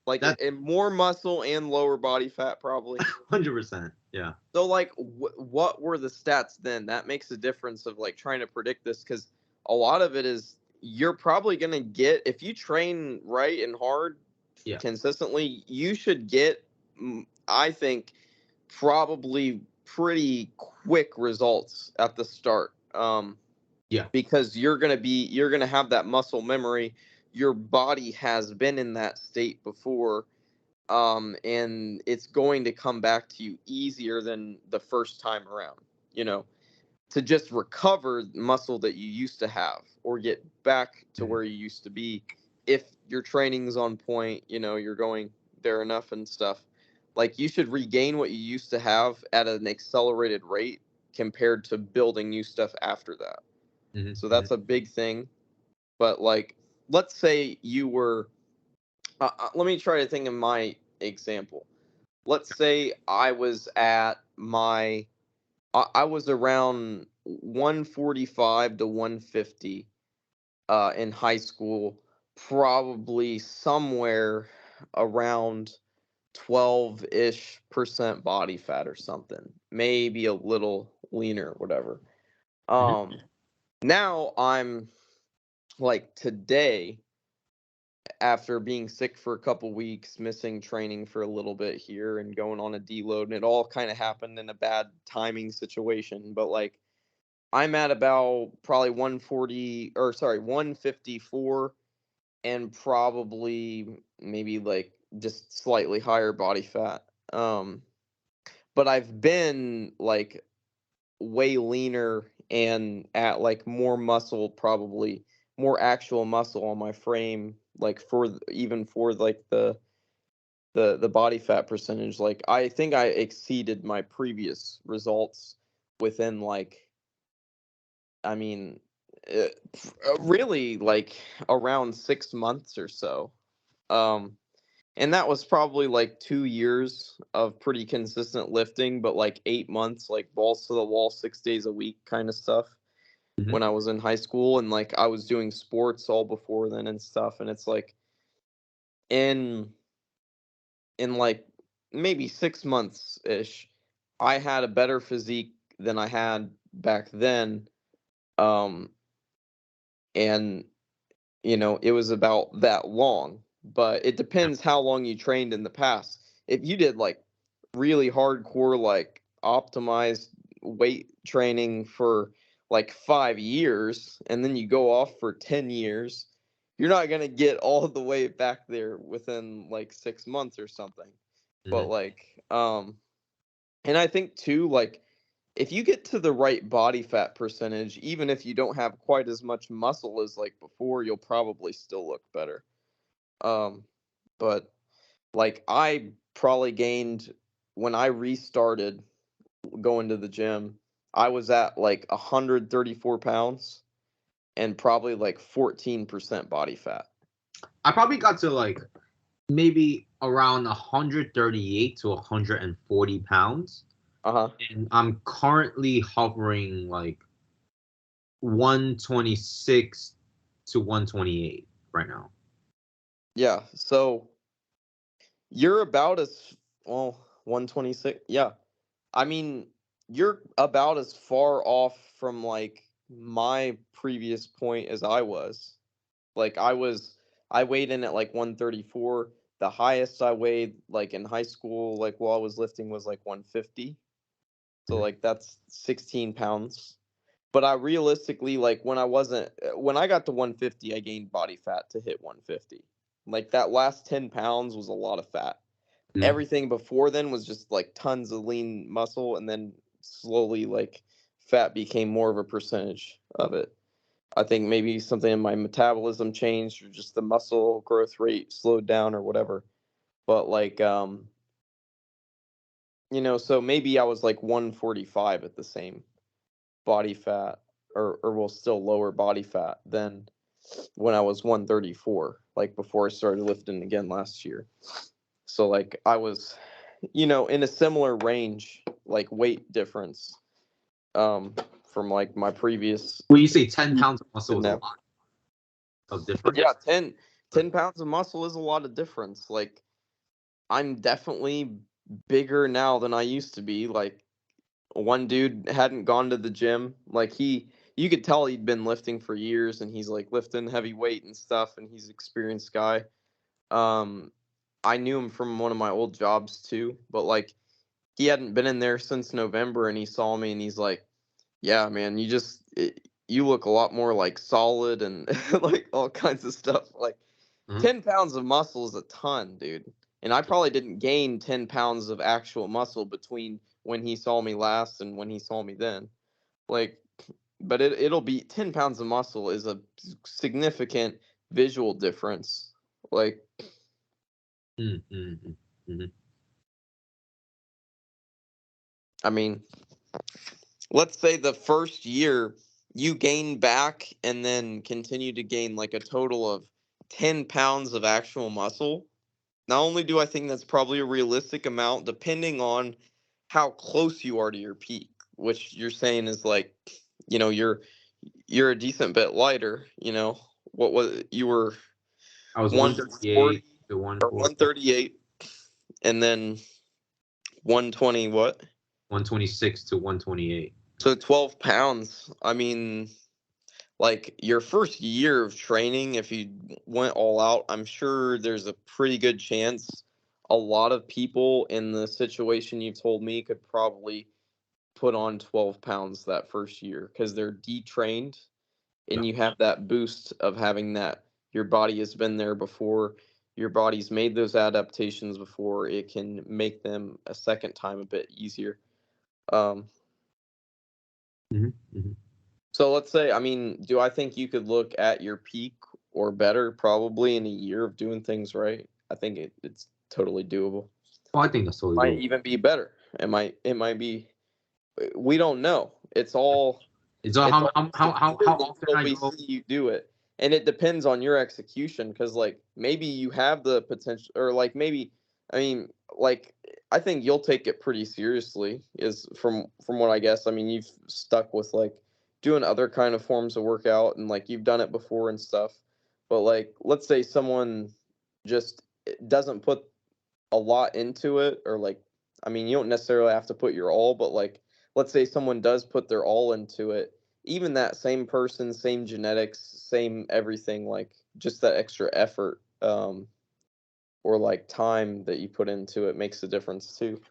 S1: Like,
S2: That's
S1: in more muscle and lower body fat, probably.
S2: 100%. Yeah.
S1: So, like, what were the stats then? That makes a difference of like trying to predict this, because a lot of it is you're probably gonna get, if you train right and hard
S2: Yeah.
S1: consistently, you should get, I think, probably pretty quick results at the start.
S2: Yeah.
S1: Because you're gonna have that muscle memory. Your body has been in that state before, and it's going to come back to you easier than the first time around. You know, to just recover muscle that you used to have or get back to
S2: Mhm.
S1: where you used to be. If your training's on point, you're going there enough and stuff. Like, you should regain what you used to have at an accelerated rate compared to building new stuff after that.
S2: Mhm.
S1: So
S2: Mhm.
S1: that's a big thing. But like, let's say you were. Let me try to think of my example. Let's say I was at my. I was around 145 to 150 in high school, probably somewhere around 12-ish% body fat or something, maybe a little leaner, whatever.
S2: Mhm.
S1: Um, Now I'm like today, after being sick for a couple weeks, missing training for a little bit here and going on a deload, and it all kind of happened in a bad timing situation. But like, I'm at about probably 140, or sorry, 154, and probably maybe like just slightly higher body fat. But I've been like way leaner and at like more muscle, probably more actual muscle on my frame, like even for like the body fat percentage. Like, I think I exceeded my previous results within like, I mean, really like around 6 months or so. Um, and that was probably like 2 years of pretty consistent lifting, but like 8 months, like balls to the wall, 6 days a week kind of stuff
S2: Mhm.
S1: when I was in high school. And like, I was doing sports all before then and stuff. And it's like, in like maybe 6 months ish, I had a better physique than I had back then. Um, and it was about that long, but it
S2: Yeah.
S1: depends how long you trained in the past. If you did like really hardcore, like optimized weight training for like 5 years, and then you go off for 10 years, you're not going to get all the way back there within like 6 months or something. But
S2: Mhm.
S1: like, and I think too, like, if you get to the right body fat percentage, even if you don't have quite as much muscle as like before, you'll probably still look better. Um, but like, I probably gained, when I restarted going to the gym, I was at like 134 pounds and probably like 14% body fat.
S2: I probably got to like maybe around 138 to 140 pounds.
S1: Uh huh.
S2: And I'm currently hovering like 126 to 128 right now.
S1: Yeah. So you're about as, well, 126. Yeah. I mean, you're about as far off from like my previous point as I was. Like, I weighed in at like 134. The highest I weighed like in high school, like while I was lifting, was like 150. So
S2: Mhm.
S1: like, that's 16 pounds. But I realistically, like, when I got to 150, I gained body fat to hit 150. Like, that last 10 pounds was a lot of fat.
S2: Mhm.
S1: Everything before then was just like tons of lean muscle, and then slowly like fat became more of a percentage of it. I think maybe something in my metabolism changed or just the muscle growth rate slowed down or whatever. But like so maybe I was like 145 at the same body fat or well still lower body fat than when I was 134 like before I started lifting again last year. So like I was in a similar range like weight difference um from like my previous
S2: When you say 10 pounds of
S1: to
S2: muscle is a
S1: now.
S2: lot of
S1: Yeah,
S2: difference.
S1: 10 pounds of muscle is a lot of difference. Like I'm definitely bigger now than I used to be. Like one dude hadn't gone to the gym. Like you could tell he'd been lifting for years and he's like lifting heavy weight and stuff and he's an experienced guy. Um I knew him from one of my old jobs too, but like he hadn't been in there since November and he saw me and he's like, "Yeah, man, you look a lot more like solid and like all kinds of stuff." Like
S2: Mhm.
S1: 10 pounds of muscle is a ton, dude. And I probably didn't gain 10 pounds of actual muscle between when he saw me last and when he saw me then. Like, but it'll be 10 pounds of muscle is a significant visual difference. Like,
S2: Mm, mm, mm, mhm.
S1: I mean, let's say the first year you gain back and then continue to gain like a total of 10 pounds of actual muscle. Not only do I think that's probably a realistic amount, depending on how close you are to your peak, which you're saying is like, you're a decent bit lighter. What was you were
S2: I was
S1: 140
S2: 138 to
S1: or
S2: 140,
S1: 138, and then 120 what?
S2: 126 to 128.
S1: So 12 pounds. I mean, like your first year of training, if you went all out, I'm sure there's a pretty good chance a lot of people in the situation you told me could probably put on 12 pounds that first year because they're detrained
S2: Yeah.
S1: and you have that boost of having that your body has been there before, your body's made those adaptations before, it can make them a second time a bit easier. um
S2: Hmm, hmm.
S1: So let's say, I mean, do I think you could look at your peak or better probably in a year of doing things right? I think it's totally doable.
S2: Well, I think that's totally
S1: Might
S2: doable.
S1: even be better. It might be. We don't know. It's all
S2: It's all
S1: it's all
S2: how
S1: subjective
S2: often
S1: until
S2: I
S1: we
S2: go.
S1: see you do it, and it depends on your execution. Because like maybe you have the potential, or like maybe I mean like I think you'll take it pretty seriously. Is from what I guess. I mean you've stuck with like doing other kind of forms of workout, and like you've done it before and stuff. But like let's say someone just doesn't put a lot into it, or like I mean you don't necessarily have to put your all, but like let's say someone does put their all into it, even that same person, same genetics, same everything, like just that extra effort or like time that you put into it makes a difference too.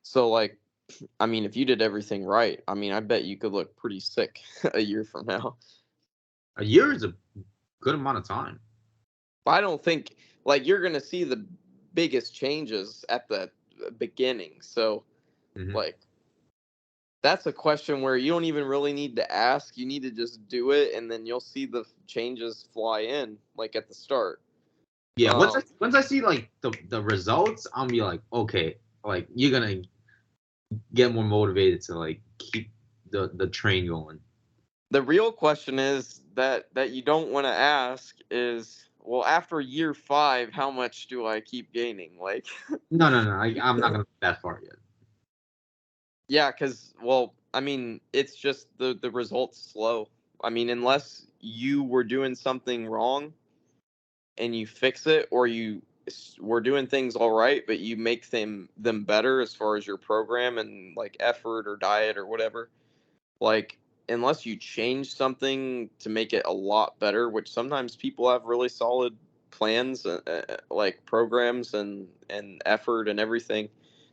S1: So like I mean if you did everything right, I mean I bet you could look pretty sick a year from now.
S2: A year is a good amount of time.
S1: But I don't think like you're going to see the biggest changes at the beginning. So
S2: Hmm.
S1: like that's a question where you don't even really need to ask. You need to just do it, and then you'll see the changes fly in, like at the start.
S2: Yeah,
S1: Um,
S2: once I see like the results, I'll be like, okay, like you're gonna get more motivated to like keep the train going.
S1: the real question is that you don't want to ask is, well, after year 5, how much do I keep gaining? Like,
S2: No, no, no. I'm not gonna go that far yet.
S1: yeah, because well, I mean, it's just the results slow. I mean, unless you were doing something wrong and you fix it, or you were doing things all right but you make them better as far as your program and like effort or diet or whatever, like unless you change something to make it a lot better, which sometimes people have really solid plans, like programs and effort and everything.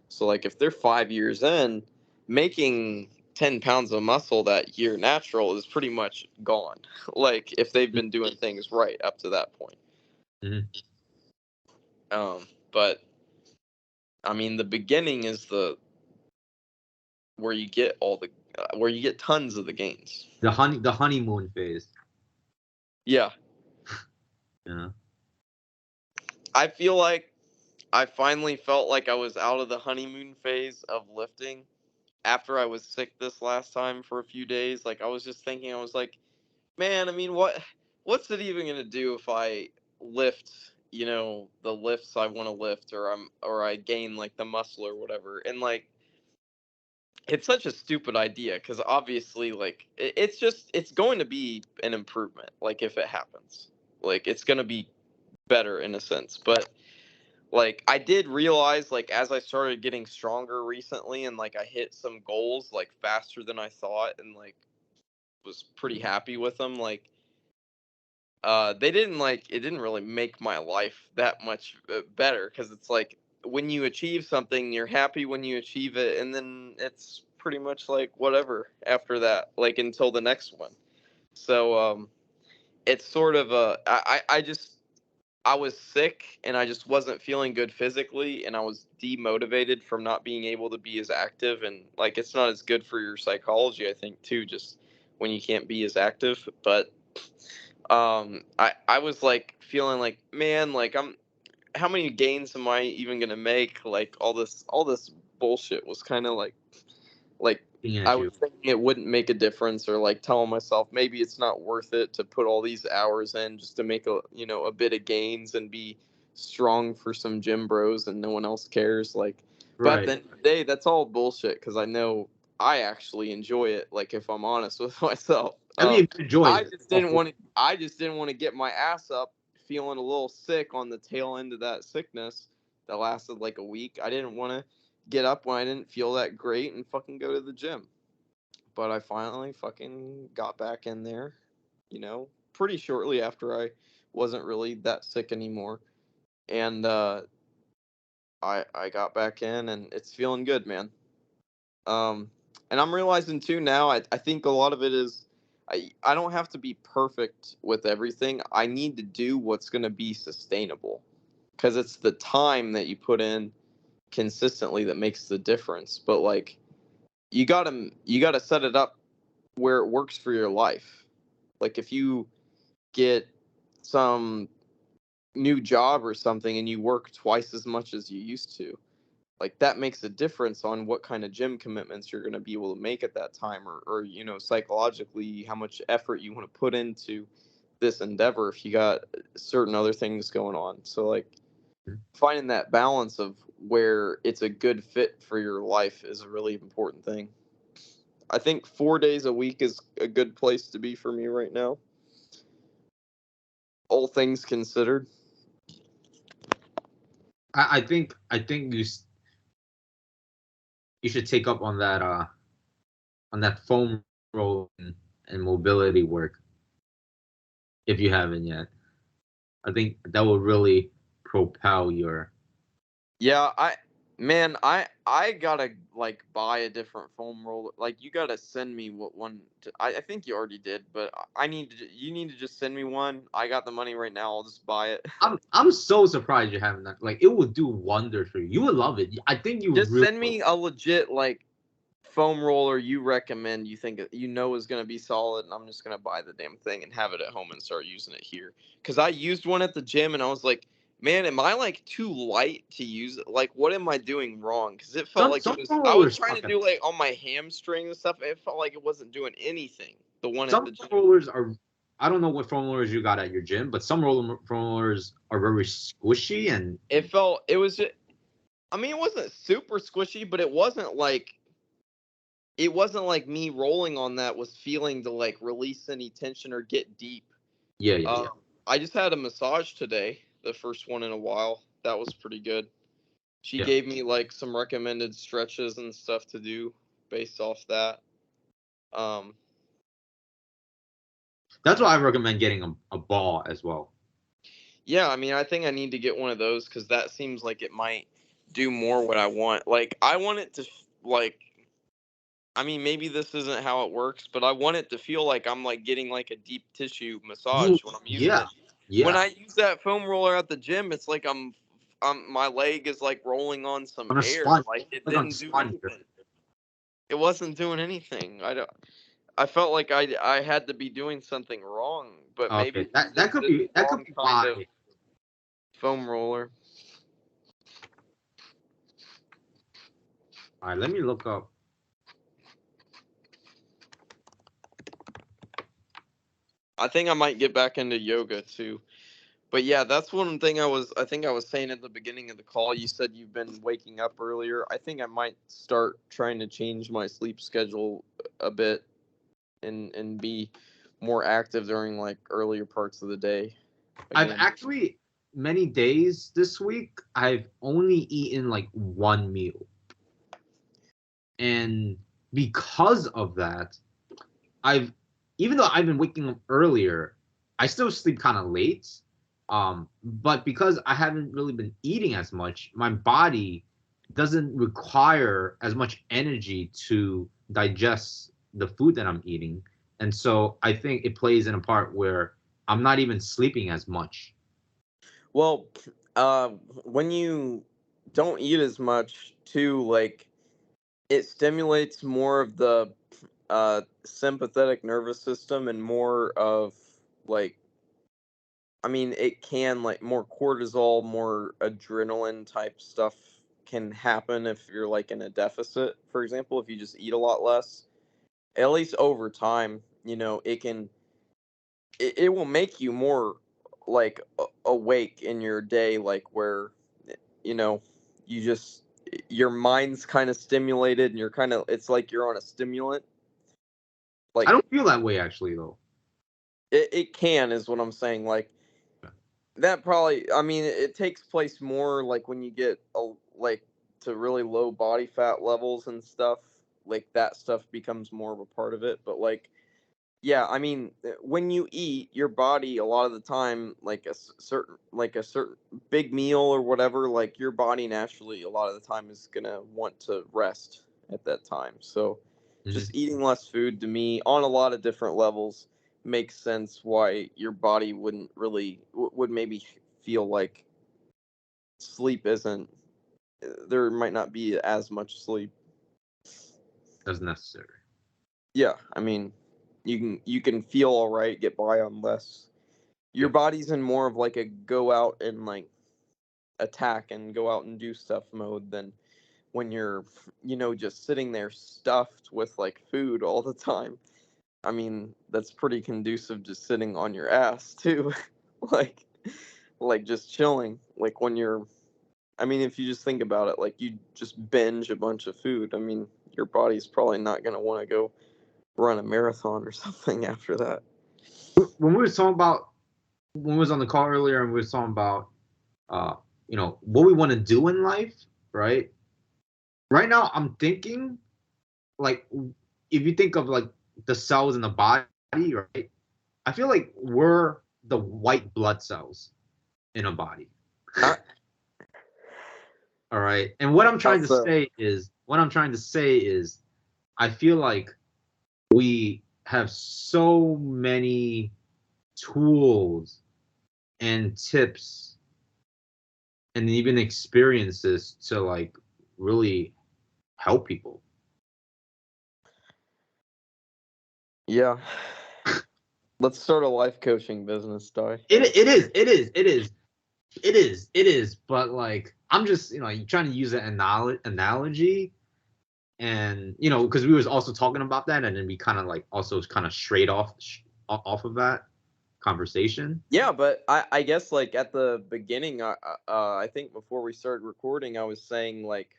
S1: So like if they're 5 years in, making 10 pounds of muscle that year natural is pretty much gone. Like if they've been doing things right up to that point.
S2: Mm-hmm.
S1: But I mean, the beginning is where you get where you get tons of the gains.
S2: The honeymoon phase.
S1: Yeah,
S2: Yeah.
S1: I feel like I finally felt like I was out of the honeymoon phase of lifting after I was sick this last time for a few days. Like I was just thinking, I was like, man, I mean, what's it even gonna do if I lift, the lifts I want to lift, or I gain like the muscle or whatever, and like it's such a stupid idea because obviously like it's going to be an improvement, like if it happens, like it's gonna be better in a sense, but like I did realize like as I started getting stronger recently and like I hit some goals like faster than I thought and like was pretty happy with them, like they didn't like it didn't really make my life that much better because it's like when you achieve something you're happy when you achieve it and then it's pretty much like whatever after that, like until the next one. So it's sort of I was sick and I just wasn't feeling good physically and I was demotivated from not being able to be as active, and like it's not as good for your psychology I think too, just when you can't be as active. But I was like feeling like, man, like I'm how many gains am I even going to make? Like all this bullshit was kind of like
S2: Looking
S1: I
S2: at
S1: was
S2: you.
S1: thinking it wouldn't make a difference, or like telling myself maybe it's not worth it to put all these hours in just to make a bit of gains and be strong for some gym bros and no one else cares. Like, but at the
S2: Right.
S1: end of the day, that's all bullshit because I know I actually enjoy it. Like, if I'm honest with myself,
S2: I mean, if you enjoy
S1: I
S2: it.
S1: just didn't want to. I just didn't want to get my ass up feeling a little sick on the tail end of that sickness that lasted like a week. I didn't want to get up when I didn't feel that great and fucking go to the gym. But I finally fucking got back in there, pretty shortly after I wasn't really that sick anymore. And I got back in and it's feeling good, man. Um and I'm realizing too now, I think a lot of it is I don't have to be perfect with everything. I need to do what's going to be sustainable because it's the time that you put in consistently that makes the difference. But like you got to set it up where it works for your life. Like if you get some new job or something and you work twice as much as you used to, like that makes a difference on what kind of gym commitments you're going to be able to make at that time, or psychologically how much effort you want to put into this endeavor if you got certain other things going on. So like finding that balance of where it's a good fit for your life is a really important thing. I think 4 days a week is a good place to be for me right now, all things considered.
S2: I think you should take up on that foam roll and mobility work if you haven't yet. I think that will really propel your.
S1: Yeah, I gotta like buy a different foam roller. Like you gotta send me what one. I think you already did, but you need to just send me one. I got the money right now. I'll just buy it.
S2: I'm so surprised you haven't that. Like it would do wonders for you. You would love it. I think you would
S1: Just
S2: really.
S1: send me a legit like foam roller you recommend, you think is going to be solid, and I'm just going to buy the damn thing and have it at home and start using it here. Cuz I used one at the gym and I was like, man, am I like too light to use it? Like what am I doing wrong? Cuz it felt like
S2: Some
S1: I was
S2: rollers
S1: trying to
S2: suck at
S1: do like on my hamstring and stuff. It felt like it wasn't doing anything. The one at
S2: some
S1: the gym.
S2: rollers are. I don't know what foam rollers you got at your gym, but some rollers are very squishy and
S1: It was just, I mean, it wasn't super squishy, but it wasn't like me rolling on that was feeling to like release any tension or get deep.
S2: yeah, yeah, yeah.
S1: Um, I just had a massage today, the first one in a while. That was pretty good. She
S2: Yeah.
S1: gave me like some recommended stretches and stuff to do based off that. Um,
S2: That's why I recommend getting a ball as well.
S1: yeah, I mean, I think I need to get one of those because that seems like it might do more what I want. Like, I want it to, like, I mean, maybe this isn't how it works, but I want it to feel like I'm like getting like a deep tissue
S2: You,
S1: massage when I'm using
S2: yeah,
S1: it. When
S2: yeah.
S1: I use that foam roller at the gym, it's like my leg is like rolling on some
S2: On a
S1: air.
S2: sponge,
S1: Like it
S2: like on a
S1: didn't do
S2: sponge.
S1: anything. It wasn't doing anything. I felt like I had to be doing something wrong, but maybe
S2: Okay,
S1: it was
S2: that
S1: just
S2: could
S1: the
S2: be
S1: wrong kind
S2: why.
S1: of foam roller.
S2: All right, let me look up.
S1: I think I might get back into yoga too. But yeah, that's one thing I think I was saying at the beginning of the call. You said you've been waking up earlier. I think I might start trying to change my sleep schedule a bit and be more active during like earlier parts of the day
S2: I've
S1: again.
S2: actually many days this week I've only eaten like one meal. And because of that, I've even though I've been waking up earlier, I still sleep kind of late. But because I haven't really been eating as much, my body doesn't require as much energy to digest the food that I'm eating. And so I think it plays in a part where I'm not even sleeping as much.
S1: Well, when you don't eat as much too, like it stimulates more of the sympathetic nervous system and more of like I mean it can like more cortisol, more adrenaline type stuff can happen if you're like in a deficit. For example, if you just eat a lot less, at least over time, it will make you more like awake in your day, like where you know you just your mind's kind of stimulated and you're kind of it's like you're on a stimulant
S2: I
S1: like
S2: don't feel that way actually though.
S1: it can is what I'm saying. Like that probably I mean it takes place more like when you get like to really low body fat levels and stuff, like that stuff becomes more of a part of it. But like yeah, I mean, when you eat, your body a lot of the time, like like a certain big meal or whatever, like your body naturally a lot of the time is gonna want to rest at that time. So,
S2: Mhm.
S1: just eating less food to me on a lot of different levels makes sense why your body wouldn't really would maybe feel like sleep isn't there might not be as much sleep.
S2: That's necessary.
S1: Yeah, I mean, you can feel all right, get by on less. Your
S2: Yeah.
S1: body's in more of like a go out and like attack and go out and do stuff mode than when you're just sitting there stuffed with like food all the time. I mean, that's pretty conducive to sitting on your ass too. like like just chilling. Like when you're I mean, if you just think about it, like you just binge a bunch of food. I mean, your body's probably not going to want to go run a marathon or something after that.
S2: When we were talking about when we was on the call earlier and we were talking about uh what we want to do in life, right? Right now I'm thinking like if you think of like the cells in the body, right? I feel like we're the white blood cells in a body.
S1: I,
S2: All right. And what I'm
S1: how
S2: trying to
S1: so?
S2: say is I feel like we have so many tools and tips and even experiences to like really help people.
S1: Yeah. Let's start a life coaching business, Di.
S2: It is. But like I'm just trying to use an analogy, and because we was also talking about that, and then we kind of like also kind of straight off of that conversation.
S1: Yeah, but I guess like at the beginning, I think before we started recording, I was saying like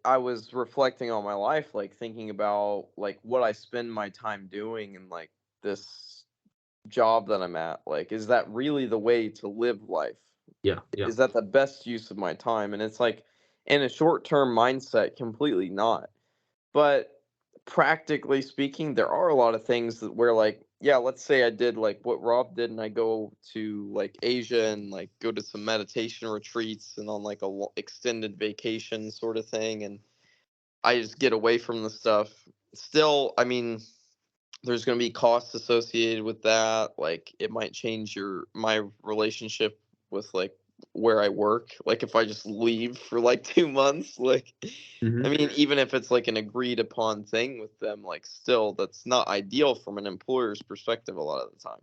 S1: I was reflecting on my life, like thinking about like what I spend my time doing and like this job that I'm at. Like, is that really the way to live life?
S2: Yeah, yeah.
S1: Is that the best use of my time? And it's like in a short term mindset, completely not. But practically speaking, there are a lot of things that where like, yeah, let's say I did like what Rob did and I go to like Asia and like go to some meditation retreats and on like a extended vacation sort of thing and I just get away from the stuff. Still, I mean, there's going to be costs associated with that. Like it might change your my relationship with like where I work. Like if I just leave for like 2 months, like I
S2: Hmm.
S1: mean, even if it's like an agreed upon thing with them, like still that's not ideal from an employer's perspective a lot of the time.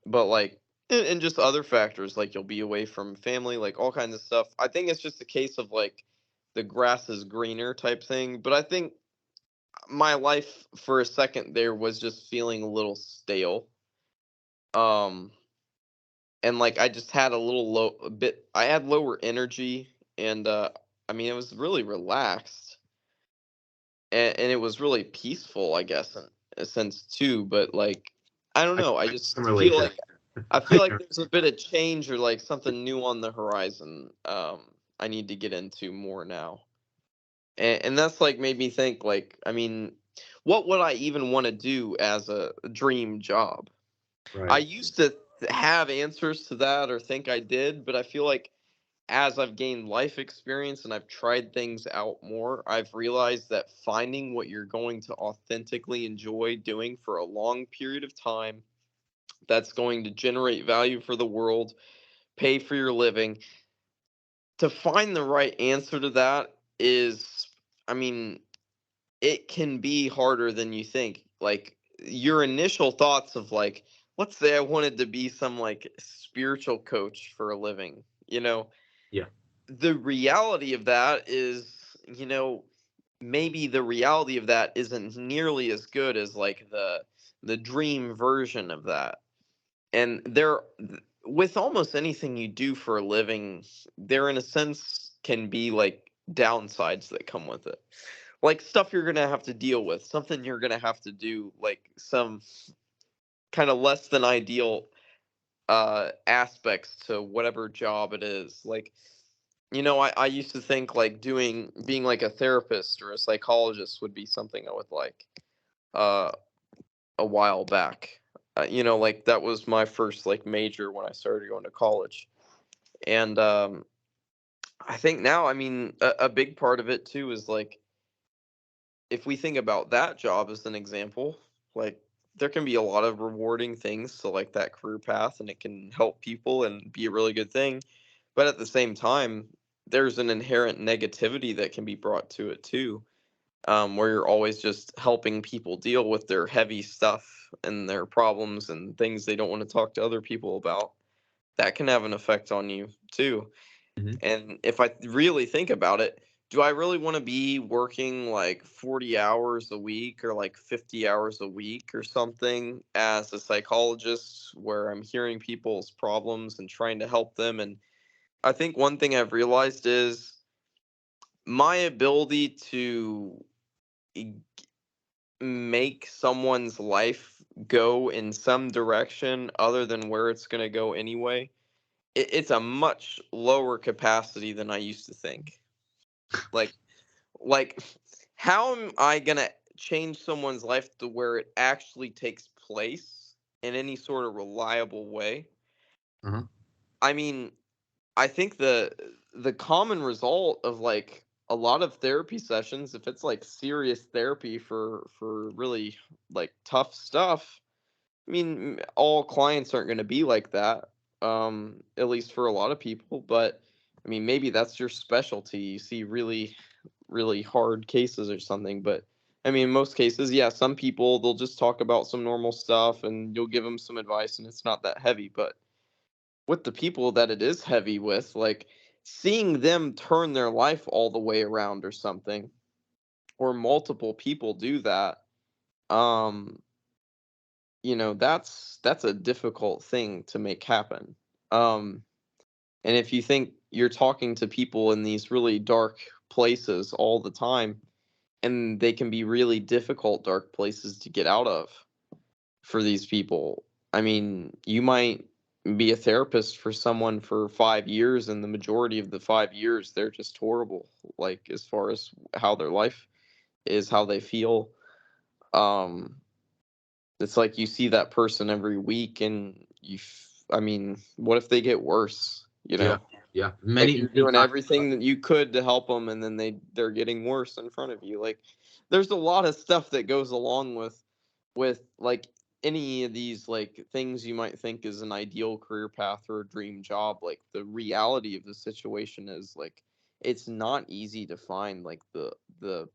S1: But like and just other factors like you'll be away from family, like all kinds of stuff. I think it's just a case of like the grass is greener type thing. But I think my life for a second there was just feeling a little stale. Um and like I just had a bit I had lower energy and I mean it was really relaxed and it was really peaceful, I guess, in a sense too, but like I don't know, I
S2: I can
S1: just
S2: relate
S1: feel
S2: to
S1: like I
S2: that.
S1: feel like there's a bit of change or like something new on the horizon. I need to get into more now. And that's like made me think like I mean, what would I even want to do as a dream job? I
S2: Right.
S1: used to have answers to that or think I did, but I feel like as I've gained life experience and I've tried things out more, I've realized that finding what you're going to authentically enjoy doing for a long period of time that's going to generate value for the world, pay for your living, to find the right answer to that is, I mean, it can be harder than you think. Like your initial thoughts of like, let's say I wanted to be some like spiritual coach for a living,
S2: Yeah.
S1: the reality of that is, maybe the reality of that isn't nearly as good as like the dream version of that. And with almost anything you do for a living, there in a sense can be like downsides that come with it, like stuff you're gonna have to deal with, something you're gonna have to do, like some kind of less than ideal aspects to whatever job it is. Like, I used to think like being like a therapist or a psychologist would be something I would like uh a while back. Like that was my first like major when I started going to college. And I think now, I mean, a big part of it too is like if we think about that job as an example, like there can be a lot of rewarding things to like that career path and it can help people and be a really good thing. But at the same time, there's an inherent negativity that can be brought to it too, where you're always just helping people deal with their heavy stuff and their problems and things they don't want to talk to other people about. That can have an effect on you too.
S2: Hmm.
S1: And if I really think about it, do I really want to be working like 40 hours a week or like 50 hours a week or something as a psychologist where I'm hearing people's problems and trying to help them? And I think one thing I've realized is my ability to e- make someone's life go in some direction other than where it's going to go anyway, it's a much lower capacity than I used to think. Like, like, how am I gonna change someone's life to where it actually takes place in any sort of reliable way?
S2: Uh-huh.
S1: I mean, I think the common result of like a lot of therapy sessions, if it's like serious therapy for really like tough stuff, I mean, all clients aren't going to be like that, at least for a lot of people. But I mean, maybe that's your specialty. You see really, really hard cases or something. But I mean, in most cases, yeah, some people they'll just talk about some normal stuff and you'll give them some advice and it's not that heavy. But with the people that it is heavy with, like seeing them turn their life all the way around or something, or multiple people do that, um, that's a difficult thing to make happen. Um, and if you think you're talking to people in these really dark places all the time, and they can be really difficult dark places to get out of for these people. I mean, you might be a therapist for someone for 5 years, and the majority of the 5 years they're just horrible. Like as far as how their life is, how they feel. Um, it's like you see that person every week and I mean, what if they get worse,
S2: Yeah. Yeah.
S1: Like
S2: Many,
S1: you're
S2: many
S1: doing
S2: times.
S1: everything that you could to help them and then they're getting worse in front of you. Like there's a lot of stuff that goes along with like any of these like things you might think is an ideal career path or a dream job, like the reality of the situation is like it's not easy to find like the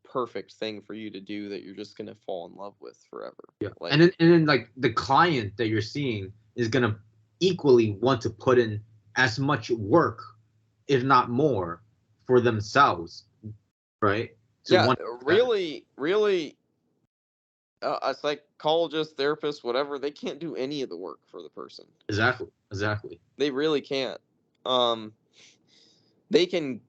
S1: perfect thing for you to do that you're just gonna fall in love with forever.
S2: Yeah.
S1: Like
S2: And then like the client that you're seeing is gonna equally want to put in as much work, if not more, for themselves, right? To
S1: yeah,
S2: want better.
S1: really a psychologist, therapist, whatever, they can't do any of the work for the person.
S2: Exactly. Exactly.
S1: They really can't. Um, they can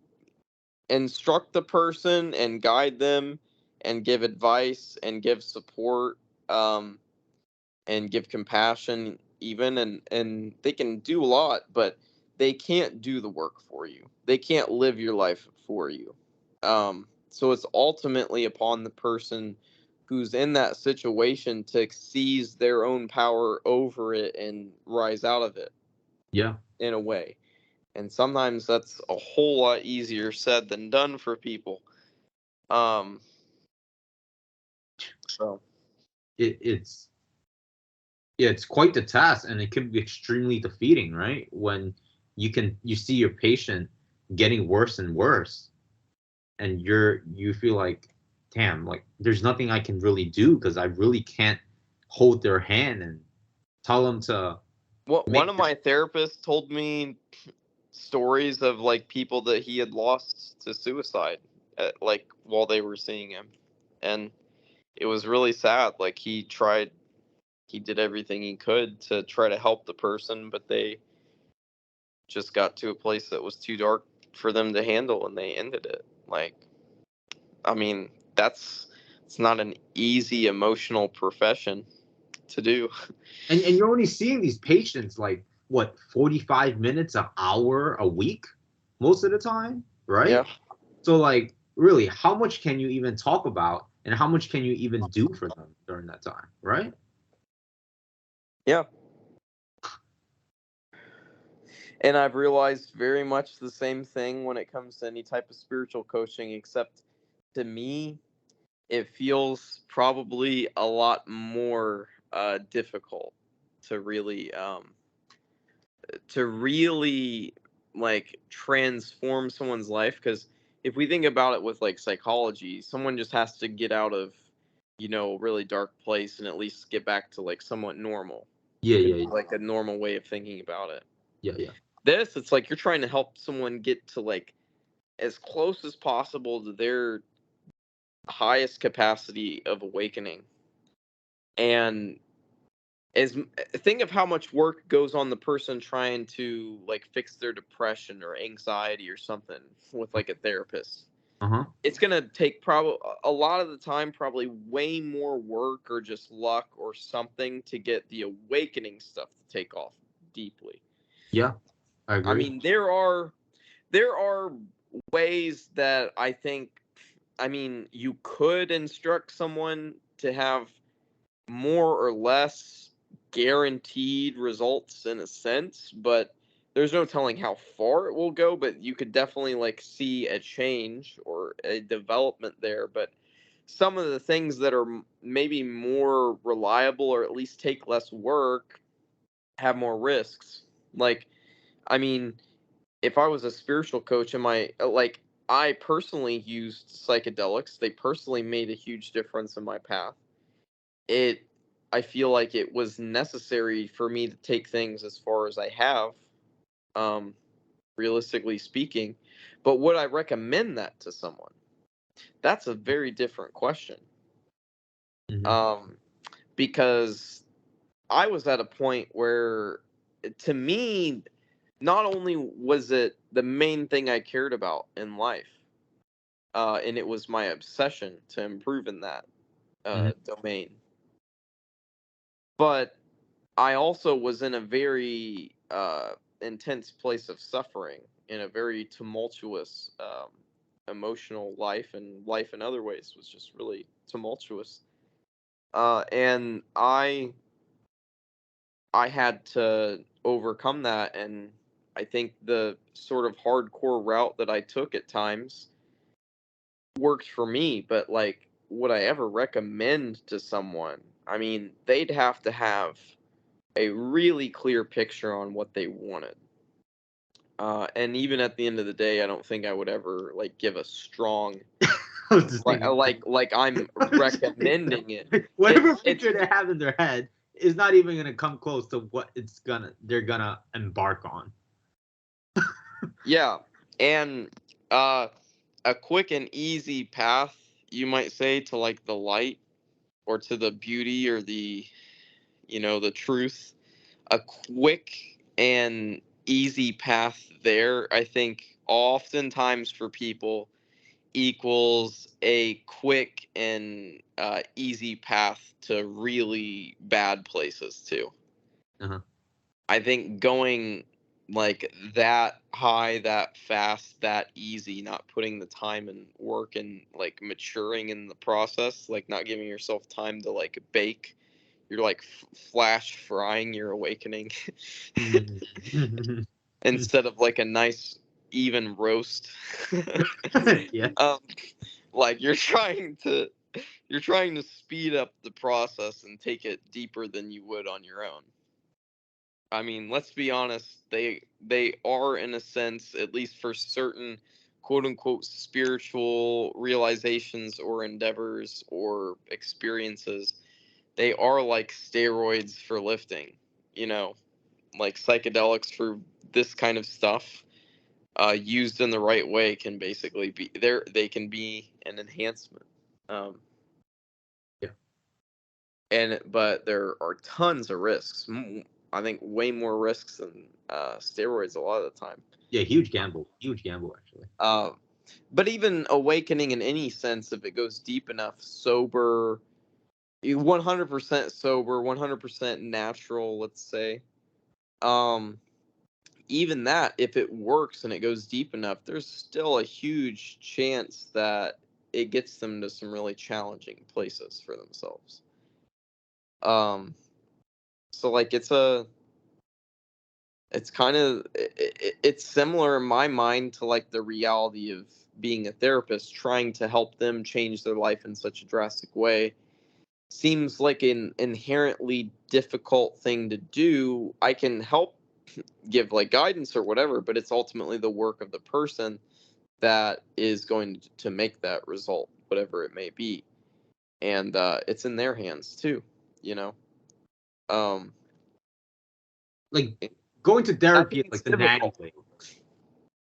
S1: instruct the person and guide them and give advice and give support, um, and give compassion even, and they can do a lot, but they can't do the work for you. They can't live your life for you. So it's ultimately upon the person who's in that situation to seize their own power over it and rise out of it
S2: Yeah.
S1: in a way. And sometimes that's a whole lot easier said than done for people. Um, so
S2: It's yeah, it's quite the task, and it can be extremely defeating, right? When you see your patient getting worse and worse, and you feel like, damn, like there's nothing I can really do because I really can't hold their hand and tell them to
S1: what one
S2: make
S1: of
S2: this.
S1: my therapists told me stories of like people that he had lost to suicide like while they were seeing him, and it was really sad. Like he did everything he could to try to help the person, but they just got to a place that was too dark for them to handle and they ended it. Like, I mean, that's it's not an easy emotional profession to do.
S2: And you're only seeing these patients like what, 45 minutes, an hour a week, most of the time,
S1: Yeah.
S2: right? So like really, how much can you even talk about, and how much can you even do for them during that time, right?
S1: Yeah. And I've realized very much the same thing when it comes to any type of spiritual coaching, except to me, it feels probably a lot more difficult to really like transform someone's life, because if we think about it with like psychology, someone just has to get out of a really dark place and at least get back to like somewhat normal.
S2: Yeah,
S1: Could
S2: yeah,
S1: be
S2: yeah,
S1: like a normal way of thinking about it.
S2: yeah, yeah.
S1: This, it's like you're trying to help someone get to like as close as possible to their highest capacity of awakening. And as think of how much work goes on the person trying to like fix their depression or anxiety or something with like a therapist.
S2: Uh-huh.
S1: It's going to take probably a lot of the time, probably way more work or just luck or something to get the awakening stuff to take off deeply.
S2: Yeah, I
S1: I
S2: agree.
S1: mean, there are ways that I think, I mean, you could instruct someone to have more or less guaranteed results in a sense, but there's no telling how far it will go. But you could definitely like see a change or a development there. But some of the things that are maybe more reliable or at least take less work have more risks. Like, I mean, if I was a spiritual coach, am I like, I personally used psychedelics. They personally made a huge difference in my path. It I feel like it was necessary for me to take things as far as I have, um, realistically speaking. But would I recommend that to someone? That's a very different question.
S2: Hmm.
S1: Um, because I was at a point where, to me, not only was it the main thing I cared about in life, and it was my obsession to improve in that
S2: Hmm.
S1: domain, but I also was in a very intense place of suffering, in a very tumultuous emotional life, and life in other ways was just really tumultuous. And I had to overcome that, and I think the sort of hardcore route that I took at times worked for me. But like, would I ever recommend to someone? I mean, they'd have to have a really clear picture on what they wanted. And even at the end of the day, I don't think I would ever like give a strong
S2: I was just thinking,
S1: like I'm recommending it.
S2: whatever
S1: It's
S2: picture they have in their head is not even gonna come close to what they're gonna embark on.
S1: yeah, and a quick and easy path, you might say, to like the light or to the beauty or the the truth. A quick and easy path there, I think, oftentimes for people equals a quick and easy path to really bad places too.
S2: Uh-huh.
S1: I think going like that high, that fast, that easy, not putting the time and work and like maturing in the process, like not giving yourself time to like bake, you're like flash frying your awakening
S2: Mhm.
S1: instead of like a nice even roast.
S2: Yeah.
S1: um, like you're trying to speed up the process and take it deeper than you would on your own. I mean, let's be honest, they are in a sense, at least for certain quote unquote spiritual realizations or endeavors or experiences, they are like steroids for lifting, you know, like psychedelics for this kind of stuff. Used in the right way can basically be there. They can be an enhancement. Um,
S2: Yeah.
S1: and but there are tons of risks. I think way more risks than steroids a lot of the time.
S2: Yeah, huge gamble. Huge gamble, actually.
S1: Uh, but even awakening in any sense, if it goes deep enough, sober, 100% sober, 100% natural, let's say. Um, Even that, if it works and it goes deep enough, there's still a huge chance that it gets them to some really challenging places for themselves. Um, so like it's kind of it's similar in my mind to like the reality of being a therapist trying to help them change their life in such a drastic way seems like an inherently difficult thing to do. I can help give like guidance or whatever, but it's ultimately the work of the person that is going to make that result, whatever it may be, and it's in their hands too, you know. um
S2: Like going to
S1: I
S2: therapy
S1: think
S2: is
S1: it's
S2: like the natty
S1: difficult.
S2: way,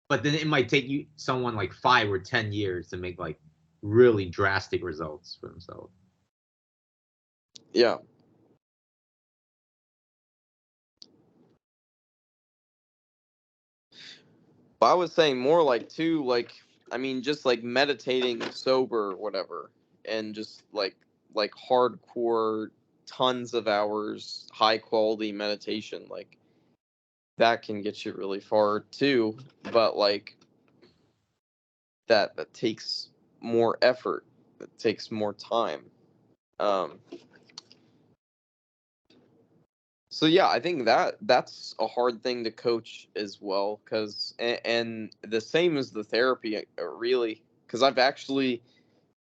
S2: but then it might take you someone like 5 or 10 years to make like really drastic results for themselves.
S1: Yeah, but I was saying more like too, like I mean just like meditating sober or whatever, and just like hardcore tons of hours high quality meditation, like that can get you really far too. But like that takes more effort, that takes more time. um so yeah, I think that's a hard thing to coach as well, because and the same as the therapy, really, because I've actually,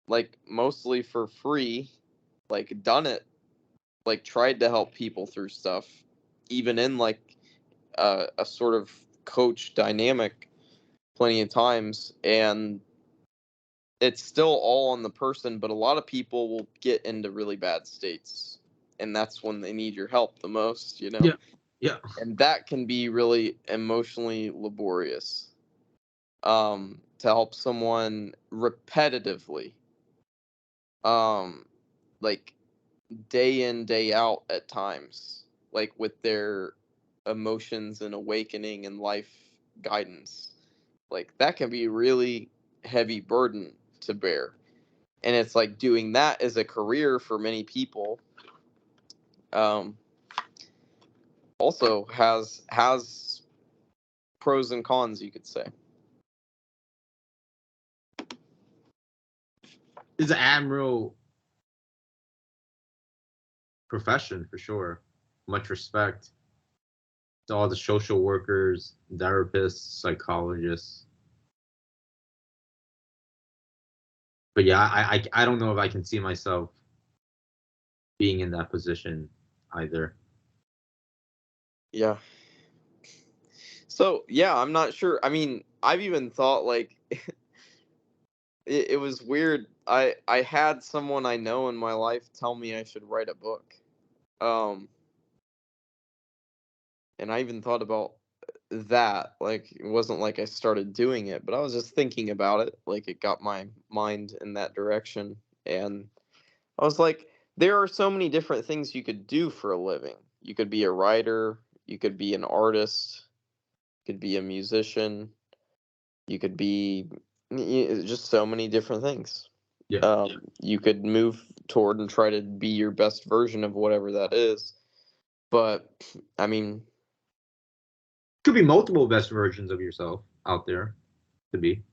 S1: like, mostly for free, like done it, like tried to help people through stuff, even in like a sort of coach dynamic plenty of times, and it's still all on the person, but a lot of people will get into really bad states, and that's when they need your help the most, you know.
S2: Yeah. Yeah.
S1: And that can be really emotionally laborious, to help someone repetitively, um like day in day out at times, like with their emotions and awakening and life guidance, like that can be a really heavy burden to bear. And it's like doing that as a career for many people, um, also has pros and cons, you could say.
S2: It's an admirable profession for sure. Much respect to all the social workers, therapists, psychologists. But yeah, I don't know if I can see myself being in that position either.
S1: Yeah. So yeah, I'm not sure. I mean, I've even thought like it was weird. I had someone I know in my life tell me I should write a book. Um, and I even thought about that. Like it wasn't like I started doing it, but I was just thinking about it. Like it got my mind in that direction, and I was like, there are so many different things you could do for a living. You could be a writer. You could be an artist. You could be a musician. You could be just so many different things.
S2: Yeah.
S1: You could move toward and try to be your best version of whatever that is. But I mean,
S2: Could be multiple best versions of yourself out there to be.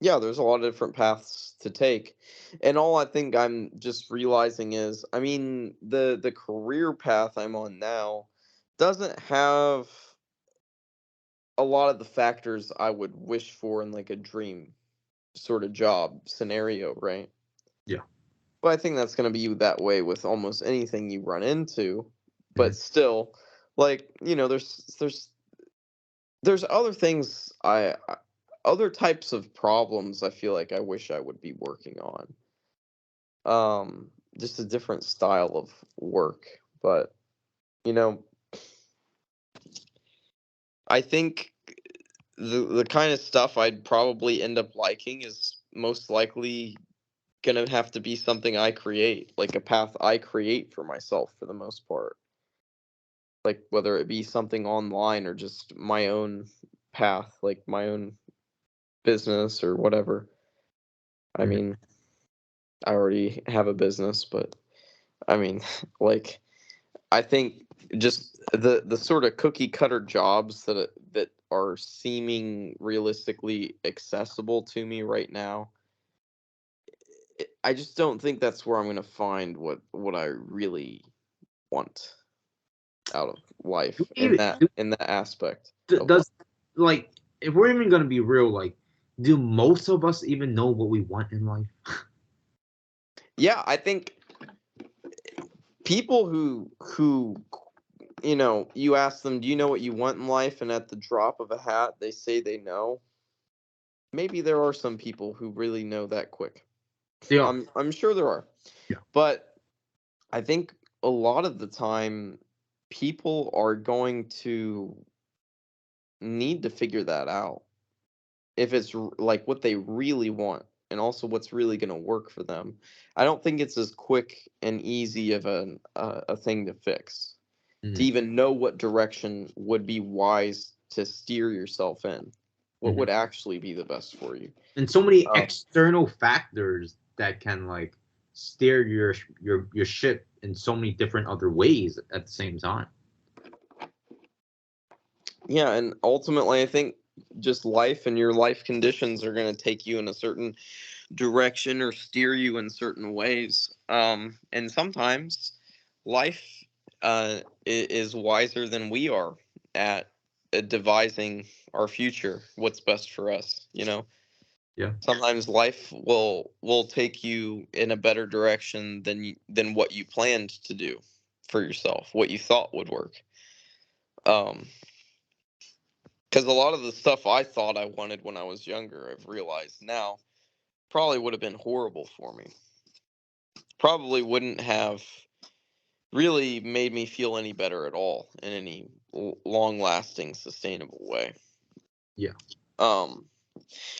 S1: yeah, there's a lot of different paths to take. And all I think I'm just realizing is, I mean, the career path I'm on now doesn't have a lot of the factors I would wish for in like a dream sort of job scenario, right?
S2: Yeah.
S1: But I think that's going to be that way with almost anything you run into. But
S2: Mhm.
S1: still, like, there's other things other types of problems I feel like I wish I would be working on. Just a different style of work, but you know, I think the kind of stuff I'd probably end up liking is most likely gonna have to be something I create, like a path I create for myself for the most part. Like whether it be something online or just my own path, like my own business or whatever. I
S2: Mhm.
S1: mean, I already have a business, but I mean, like I think just the sort of cookie cutter jobs that are seeming realistically accessible to me right now. I just don't think that's where I'm going to find what I really want out of life in
S2: Even,
S1: that aspect of life.
S2: does, like, if we're even gonna be real, like, do most of us even know what we want in life?
S1: Yeah, I think people who you ask them, "Do you know what you want in life?" and at the drop of a hat, they say they know. Maybe there are some people who really know that quick.
S2: They are.
S1: I'm sure there are.
S2: Yeah.
S1: But I think a lot of the time people are going to need to figure that out if it's like what they really want and also what's really going to work for them. I don't think it's as quick and easy of a thing to fix. To
S2: Mhm.
S1: even know what direction would be wise to steer yourself in. What
S2: Mhm.
S1: would actually be the best for you?
S2: And so many
S1: Um,
S2: external factors that can, like, steer your ship in so many different other ways at the same time.
S1: yeah, and ultimately, I think just life and your life conditions are going to take you in a certain direction or steer you in certain ways. And sometimes life is wiser than we are at devising our future, what's best for us.
S2: Yeah.
S1: Sometimes life will take you in a better direction than what you planned to do for yourself, what you thought would work. Um, because a lot of the stuff I thought I wanted when I was younger, I've realized now probably would have been horrible for me. Probably wouldn't have really made me feel any better at all in any long-lasting, sustainable way.
S2: Yeah.
S1: Um,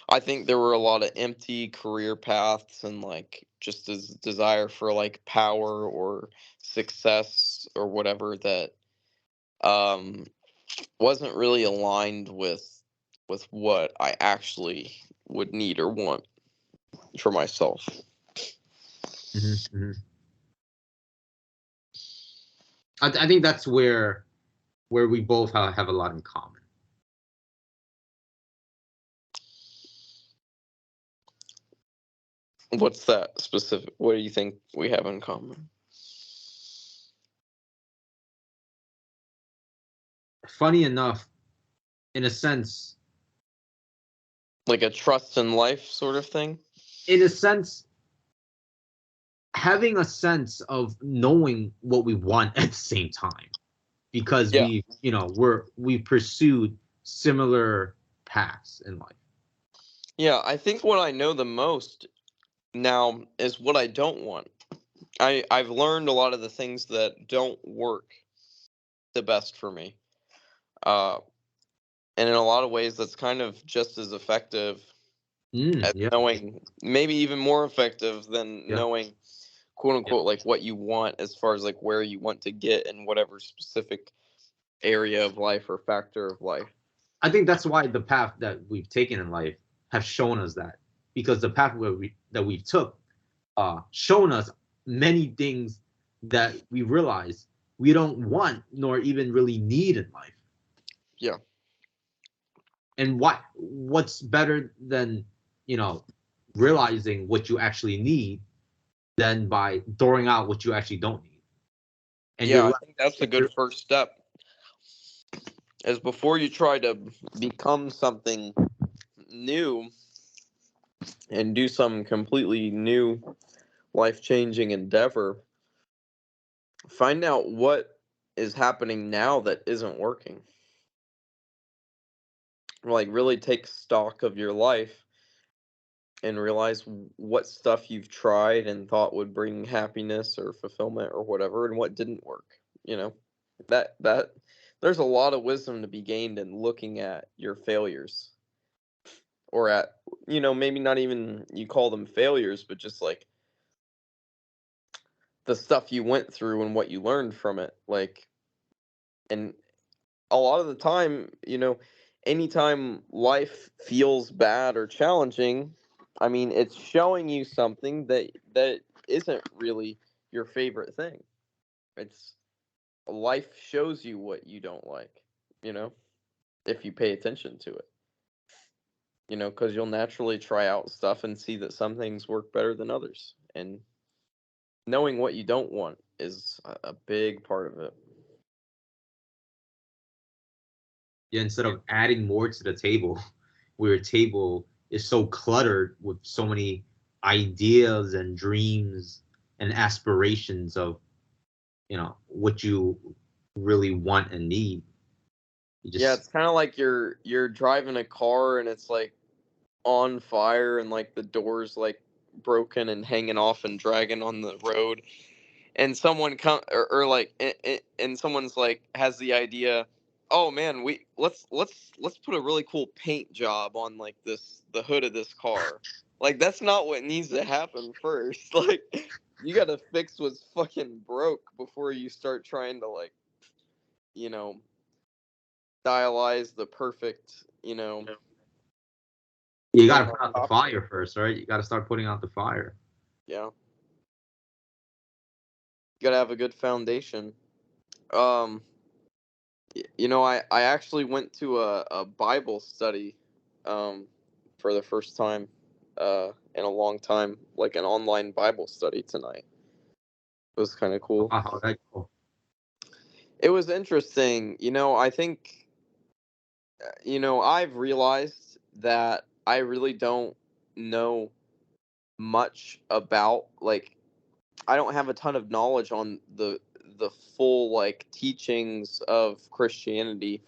S1: I think there were a lot of empty career paths and like just this desire for like power or success or whatever that um wasn't really aligned with what I actually would need or want for myself.
S2: Hmm. Hmm. I think that's where we both have a lot in common.
S1: What's that specific? What do you think we have in common?
S2: Funny enough, in a sense,
S1: Like a trust in life sort of thing?
S2: in a sense, having a sense of knowing what we want at the same time, because
S1: Yeah.
S2: we pursued similar paths in life.
S1: Yeah, I think what I know the most now is what I don't want. I've learned a lot of the things that don't work the best for me. Uh, and in a lot of ways, that's kind of just as effective as
S2: Yeah,
S1: knowing, maybe even more effective than
S2: yeah,
S1: knowing, quote
S2: yeah.
S1: unquote, like what you want as far as like where you want to get in whatever specific area of life or factor of life.
S2: I think that's why the path that we've taken in life have shown us that, because the path that we took shown us many things that we realize we don't want nor even really need in life.
S1: Yeah.
S2: And what's better than, you know realizing what you actually need than by throwing out what you actually don't need. And
S1: Yeah,
S2: you're
S1: I
S2: left,
S1: think that's a
S2: and
S1: good first step. Is before you try to become something new and do some completely new life-changing endeavor, find out what is happening now that isn't working. Like really take stock of your life and realize what stuff you've tried and thought would bring happiness or fulfillment or whatever and what didn't work, you know. That there's a lot of wisdom to be gained in looking at your failures or at, maybe not even you call them failures, but just like the stuff you went through and what you learned from it. Like, and a lot of the time, anytime life feels bad or challenging, I mean, it's showing you something that isn't really your favorite thing. It's life shows you what you don't like, you know, if you pay attention to it. Because you'll naturally try out stuff and see that some things work better than others. And knowing what you don't want is a big part of it.
S2: yeah, instead of adding more to the table, where a table is so cluttered with so many ideas and dreams and aspirations of, what you really want and need. You
S1: Yeah,
S2: just
S1: it's kind of like you're driving a car and it's like on fire and like the doors like broken and hanging off and dragging on the road, and someone come or like and someone's like has the idea, oh man, we let's put a really cool paint job on like the hood of this car. Like that's not what needs to happen first. Like you got to fix what's fucking broke before you start trying to like, you know stylize the perfect,
S2: you got
S1: thing
S2: to
S1: on
S2: put out the
S1: top of it.
S2: fire first, right? You got to start putting out the fire.
S1: Yeah, you got to have a good foundation. um I actually went to a Bible study um, for the first time in a long time, like an online Bible study tonight. It was kind of cool.
S2: How that go?
S1: It was interesting. I think, I've realized that I really don't know much about, like, I don't have a ton of knowledge on the full like teachings of Christianity.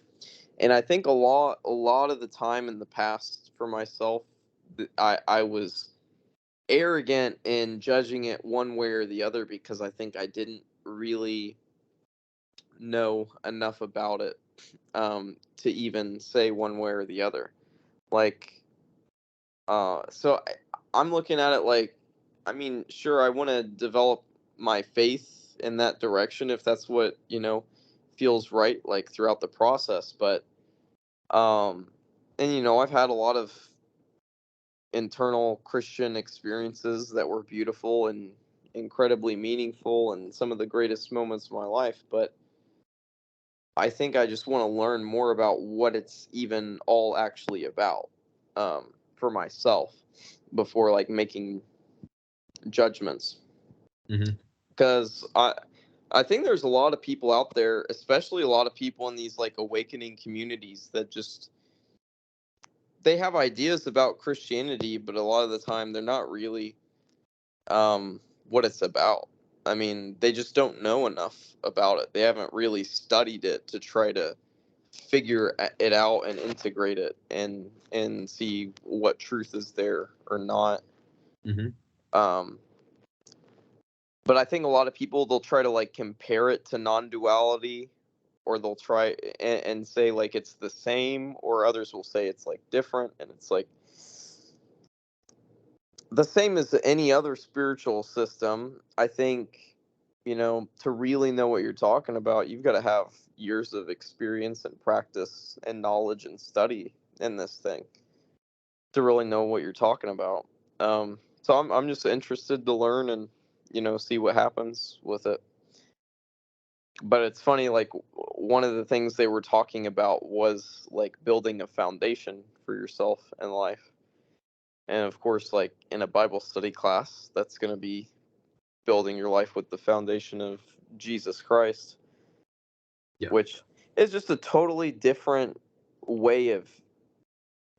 S1: And I think a lot of the time in the past for myself, I was arrogant in judging it one way or the other because I think I didn't really know enough about it to even say one way or the other. Like, I'm looking at it like, I mean, sure, I want to develop my faith in that direction if that's what feels right, like throughout the process, but Um, and I've had a lot of internal Christian experiences that were beautiful and incredibly meaningful and some of the greatest moments of my life, but I think I just want to learn more about what it's even all actually about for myself before like making judgments.
S2: Hmm.
S1: Because I think there's a lot of people out there, especially a lot of people in these like awakening communities that just they have ideas about Christianity, but a lot of the time they're not really what it's about. I mean, they just don't know enough about it. They haven't really studied it to try to figure it out and integrate it and see what truth is there or not.
S2: Hmm.
S1: Um, but I think a lot of people, they'll try to like compare it to non-duality, or they'll try and say like it's the same, or others will say it's like different, and it's like the same as any other spiritual system. I think, to really know what you're talking about, you've got to have years of experience and practice and knowledge and study in this thing to really know what you're talking about. So I'm just interested to learn and see what happens with it. But it's funny, like one of the things they were talking about was like building a foundation for yourself in life. And of course, like in a Bible study class, that's going to be building your life with the foundation of Jesus Christ,
S2: Yeah.
S1: which is just a totally different way of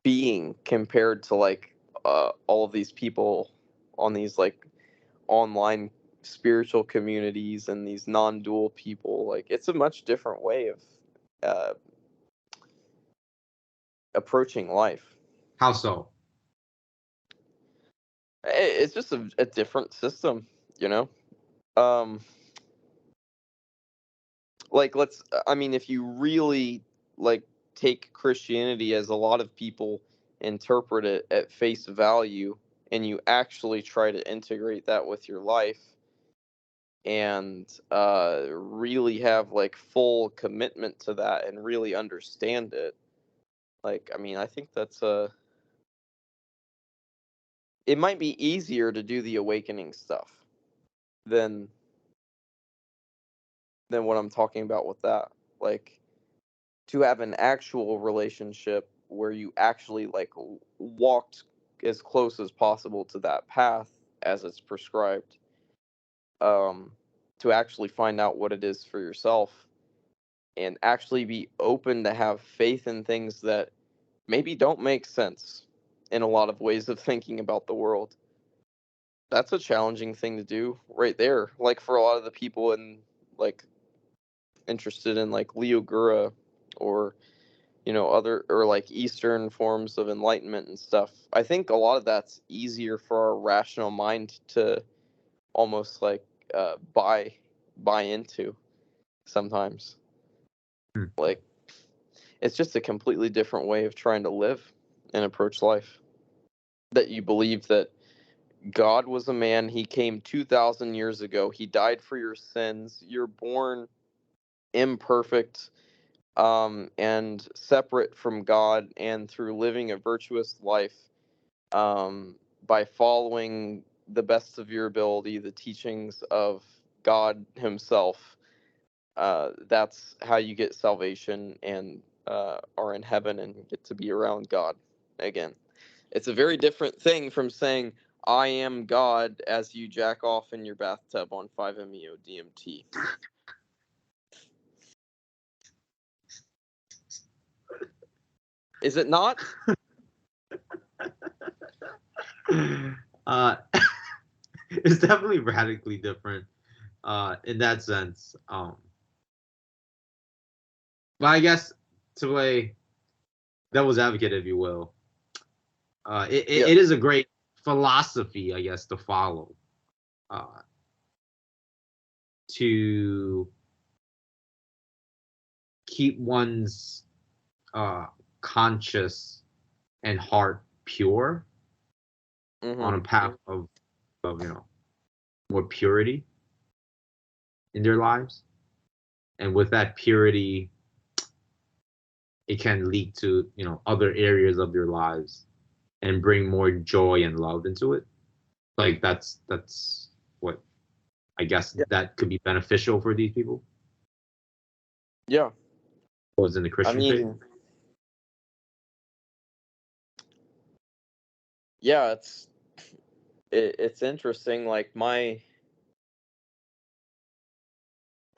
S1: being compared to like all of these people on these like online spiritual communities and these non-dual people. Like it's a much different way of uh, approaching life.
S2: How so?
S1: It's just a different system, you know. Um, like I mean, if you really like take Christianity as a lot of people interpret it at face value, and you actually try to integrate that with your life and really have like full commitment to that and really understand it, like I mean, I think it might be easier to do the awakening stuff than what I'm talking about with that. Like to have an actual relationship where you actually like walked as close as possible to that path as it's prescribed, um to actually find out what it is for yourself and actually be open to have faith in things that maybe don't make sense in a lot of ways of thinking about the world. That's a challenging thing to do right there. Like for a lot of the people in like interested in like Leo Gura, or other or like Eastern forms of enlightenment and stuff. I think a lot of that's easier for our rational mind to almost like buy into sometimes.
S2: Hmm.
S1: Like it's just a completely different way of trying to live and approach life. That you believe that God was a man, he came 2000 years ago, he died for your sins, you're born imperfect, and separate from God, and through living a virtuous life, by following the best of your ability the teachings of God himself, that's how you get salvation and are in heaven and get to be around God again. It's a very different thing from saying, I am God as you jack off in your bathtub on 5-MeO DMT. Is it not?
S2: uh, it's definitely radically different in that sense. But I guess to play devil's advocate, if you will,
S1: Yeah.
S2: it is a great philosophy, I guess, to follow, uh, to keep one's uh, conscious and heart pure on
S1: Mm-hmm.
S2: a path of more purity in their lives, and with that purity, it can lead to other areas of their lives and bring more joy and love into it. Like that's what I guess
S1: Yeah.
S2: that could be beneficial for these people
S1: Yeah.
S2: who was in the
S1: I
S2: Christian faith.
S1: mean, yeah, it's interesting. Like I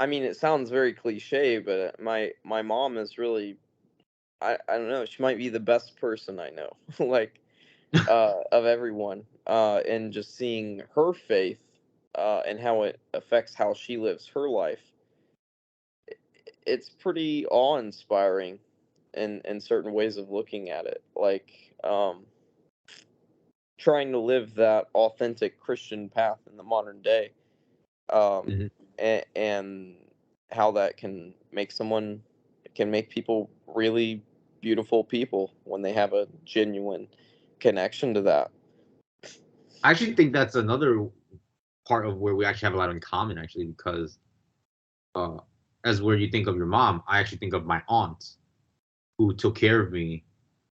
S1: mean, it sounds very cliche, but my mom is really, I don't know, she might be the best person I know. Like of everyone, and just seeing her faith. and how it affects how she lives her life, it's pretty awe-inspiring in certain ways of looking at it. Like, trying to live that authentic Christian path in the modern day, um,
S2: Hmm.
S1: and how that can make people really beautiful people when they have a genuine connection to that.
S2: I actually think that's another part of where we actually have a lot in common, actually, because uh, as where you think of your mom, I actually think of my aunt who took care of me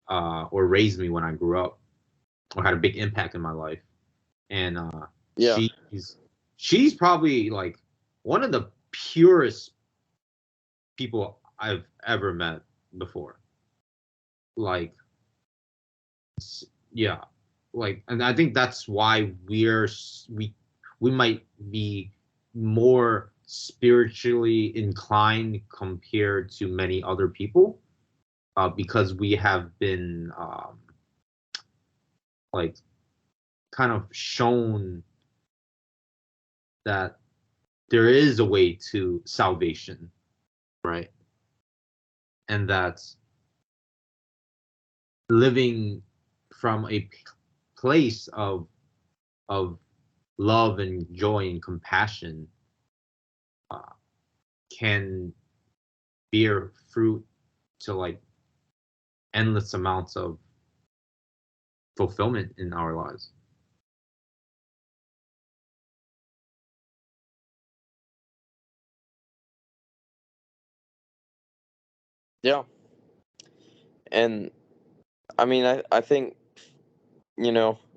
S2: or raised me when I grew up or had a big impact in my life. And
S1: Yeah,
S2: she's probably like one of the purest people I've ever met before. Like, yeah, like, and I think that's why we might be more spiritually inclined compared to many other people, because we have been like kind of shown that there is a way to salvation, right? And that living from a place of love and joy and compassion uh, can bear fruit to like endless amounts of fulfillment in our lives.
S1: yeah, and I mean, I think,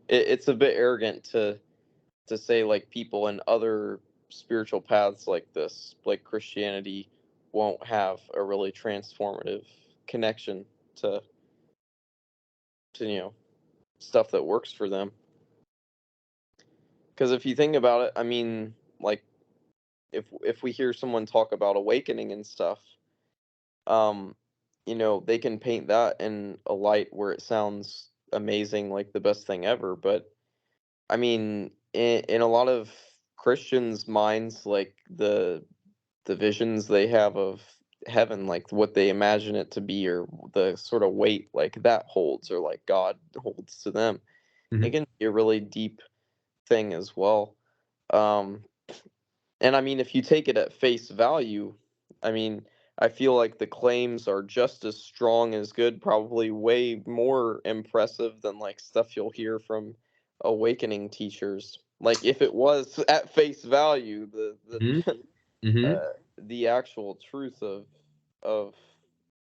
S1: it's a bit arrogant to say like people in other spiritual paths like this, like Christianity, won't have a really transformative connection to stuff that works for them. Because if you think about it, I mean, like, if we hear someone talk about awakening and stuff, um, they can paint that in a light where it sounds amazing, like the best thing ever. But I mean, in a lot of Christians' minds, like the visions they have of heaven, like what they imagine it to be, or the sort of weight like that holds, or like God holds to them, it
S2: Hmm.
S1: can be a really deep thing as well. Um, and I mean, if you take it at face value, I mean, I feel like the claims are just as strong as good, probably way more impressive than like stuff you'll hear from awakening teachers. Like if it was at face value,
S2: Hmm. Hmm.
S1: the actual truth of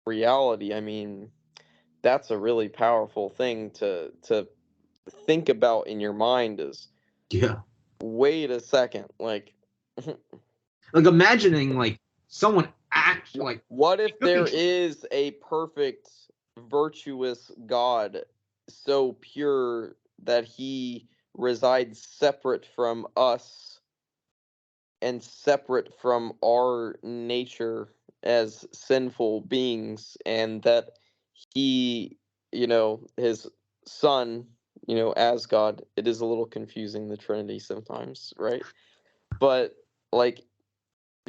S1: reality, I mean, that's a really powerful thing to think about in your mind is,
S2: Yeah.
S1: wait a second, like,
S2: Like imagining like someone act like
S1: what
S2: it
S1: if
S2: could be
S1: there
S2: true.
S1: is a perfect, virtuous God, so pure that he resides separate from us and separate from our nature as sinful beings, and that he, his son, as God. It is a little confusing, the Trinity, sometimes, right? But like,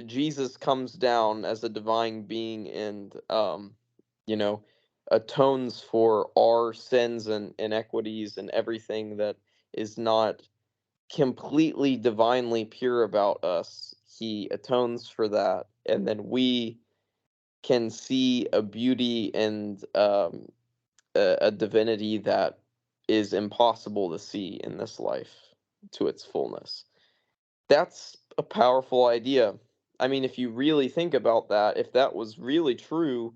S1: Jesus comes down as a divine being and, you know, atones for our sins and inequities and everything that is not completely divinely pure about us. He atones for that, and then we can see a beauty and, a divinity that is impossible to see in this life to its fullness. That's a powerful idea. I mean, if you really think about that, if that was really true,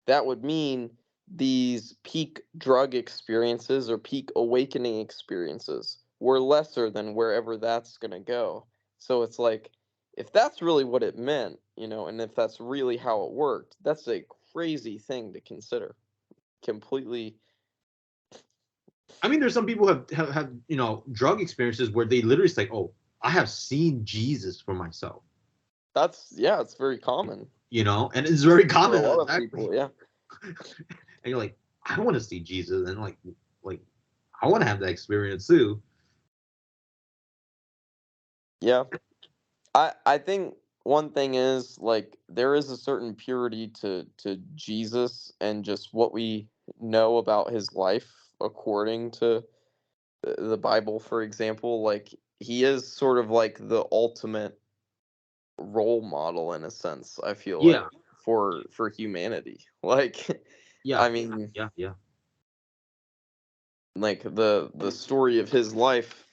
S1: that would mean these peak drug experiences or peak awakening experiences were lesser than wherever that's going to go. So it's like, if that's really what it meant, and if that's really how it worked, that's a crazy thing to consider. Completely.
S2: I mean, there's some people who have drug experiences where they literally say, "Oh, I have seen Jesus for myself,"
S1: That's, yeah, it's very common
S2: and it's very
S1: for a
S2: common
S1: lot of
S2: exactly.
S1: people. Yeah.
S2: And you're like, I want to see Jesus, and like I want to have that experience too.
S1: Yeah. I think one thing is like there is a certain purity to Jesus and just what we know about his life according to the Bible, for example. Like he is sort of like the ultimate role model in a sense, I feel like
S2: Yeah,
S1: for humanity. Like
S2: yeah,
S1: I mean,
S2: yeah, yeah.
S1: like the story of his life,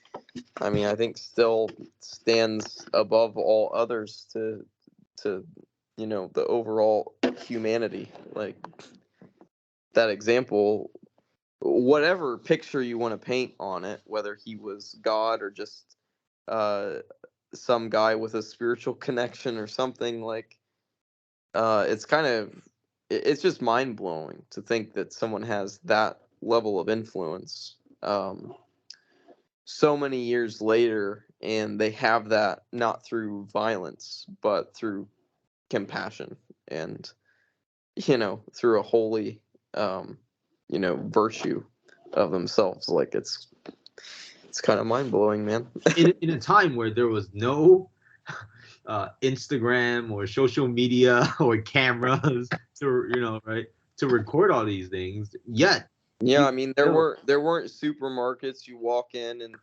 S1: I mean, I think still stands above all others to the overall humanity. Like that example, whatever picture you want to paint on it, whether he was God or just uh some guy with a spiritual connection or something, like it's kind of it's just mind blowing to think that someone has that level of influence so many years later, and they have that not through violence but through compassion and through a holy virtue of themselves. Like it's kind of mind blowing, man.
S2: In a time where there was no Instagram or social media or cameras to right to record all these things, yet
S1: Yeah, I
S2: people
S1: mean
S2: still
S1: there weren't supermarkets you walk in and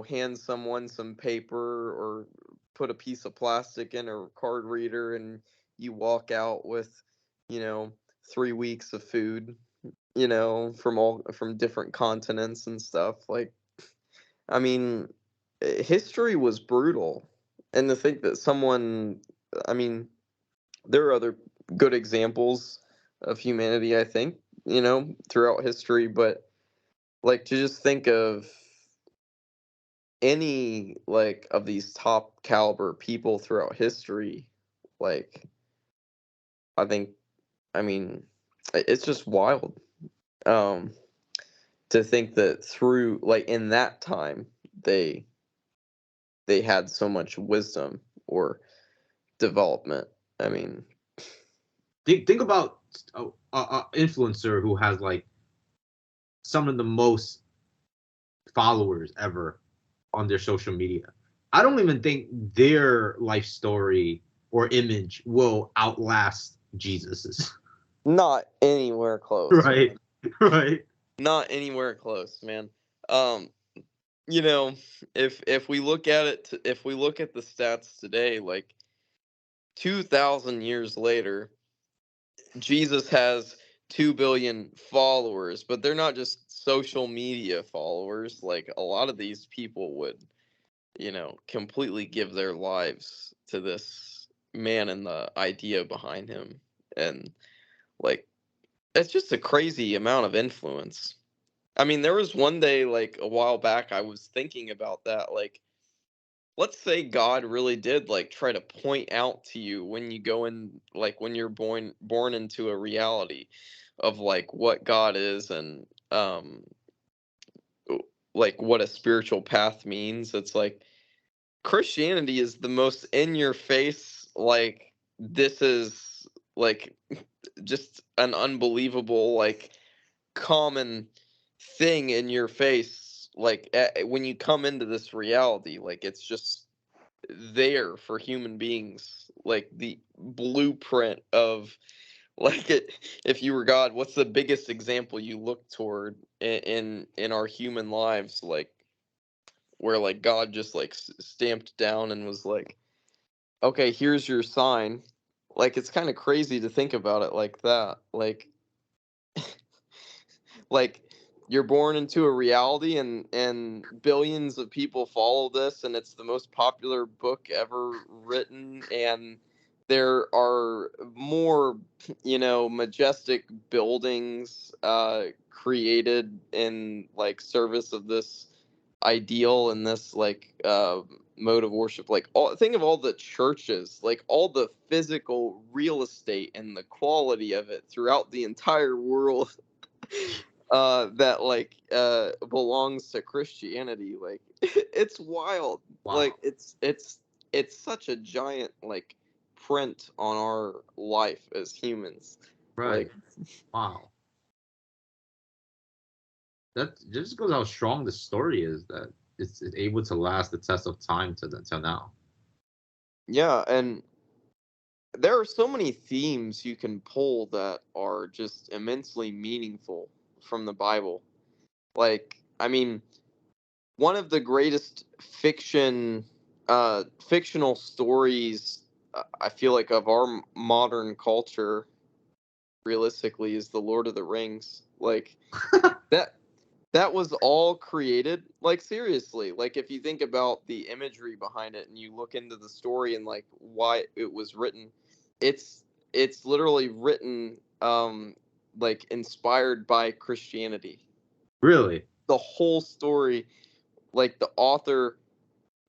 S1: hand someone some paper or put a piece of plastic in a card reader and you walk out with, you know, 3 weeks of food, from different continents and stuff. Like, I mean, history was brutal. And to think that I mean, there are other good examples of humanity, I think, throughout history, but like to just think of any like of these top caliber people throughout history, like I think, I mean, it's just wild um to think that through like in that time they they had so much wisdom or development. I mean,
S2: think about a influencer who has like some of the most followers ever on their social media. I don't even think their life story or image will outlast Jesus's.
S1: not anywhere close,
S2: Right,
S1: man.
S2: right.
S1: Not anywhere close, man. um you know if we look at if we look at the stats today, like 2000 years later, Jesus has 2 billion followers, but they're not just social media followers. Like a lot of these people would, completely give their lives to this man and the idea behind him. And like it's just a crazy amount of influence. I mean, there was one day like a while back I was thinking about that, like let's say God really did like try to point out to you when you go in, like when you're born into a reality of like what God is and like what a spiritual path means. It's like Christianity is the most in your face, like this is like just an unbelievable like common thing in your face, like when you come into this reality, like it's just there for human beings, like the blueprint of like it. If you were God, what's the biggest example you look toward in our human lives, like where like God just like stamped down and was like, okay, here's your sign. Like it's kind of crazy to think about it like that. Like you're born into a reality and billions of people follow this and it's the most popular book ever written, and there are more majestic buildings created in like service of this ideal and this like mode of worship. Like think of all the churches, like all the physical real estate and the quality of it throughout the entire world that like belongs to Christianity. Like it's wild. Like
S2: Wow.
S1: it's such a giant like print on our life as humans.
S2: Right.
S1: Like
S2: Wow. That just goes how strong the story is. That. it's able to last the test of time till now.
S1: Yeah, and there are so many themes you can pull that are just immensely meaningful from the Bible. Like, I mean, one of the greatest fictional stories I feel like of our modern culture realistically is the Lord of the Rings. Like that that was all created, like, seriously, like, if you think about the imagery behind it and you look into the story and like why it was written, it's it's literally written like inspired by Christianity.
S2: Really?
S1: The whole story, like the author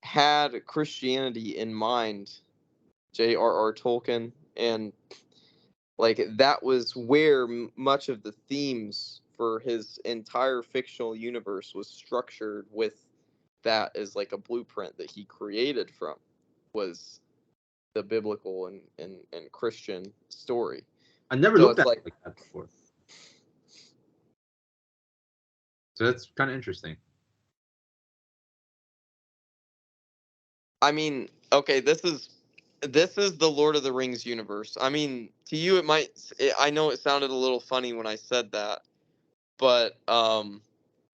S1: had Christianity in mind, J.R.R. Tolkien, and like that was where much of the themes for his entire fictional universe was structured, with that as like a blueprint that he created from, was the biblical and Christian story.
S2: I never
S1: So
S2: looked
S1: it's
S2: at it
S1: like,
S2: like that before. So that's kind of interesting.
S1: I mean, okay, this is the Lord of the Rings universe. I mean, to you it might, I know it sounded a little funny when I said that, but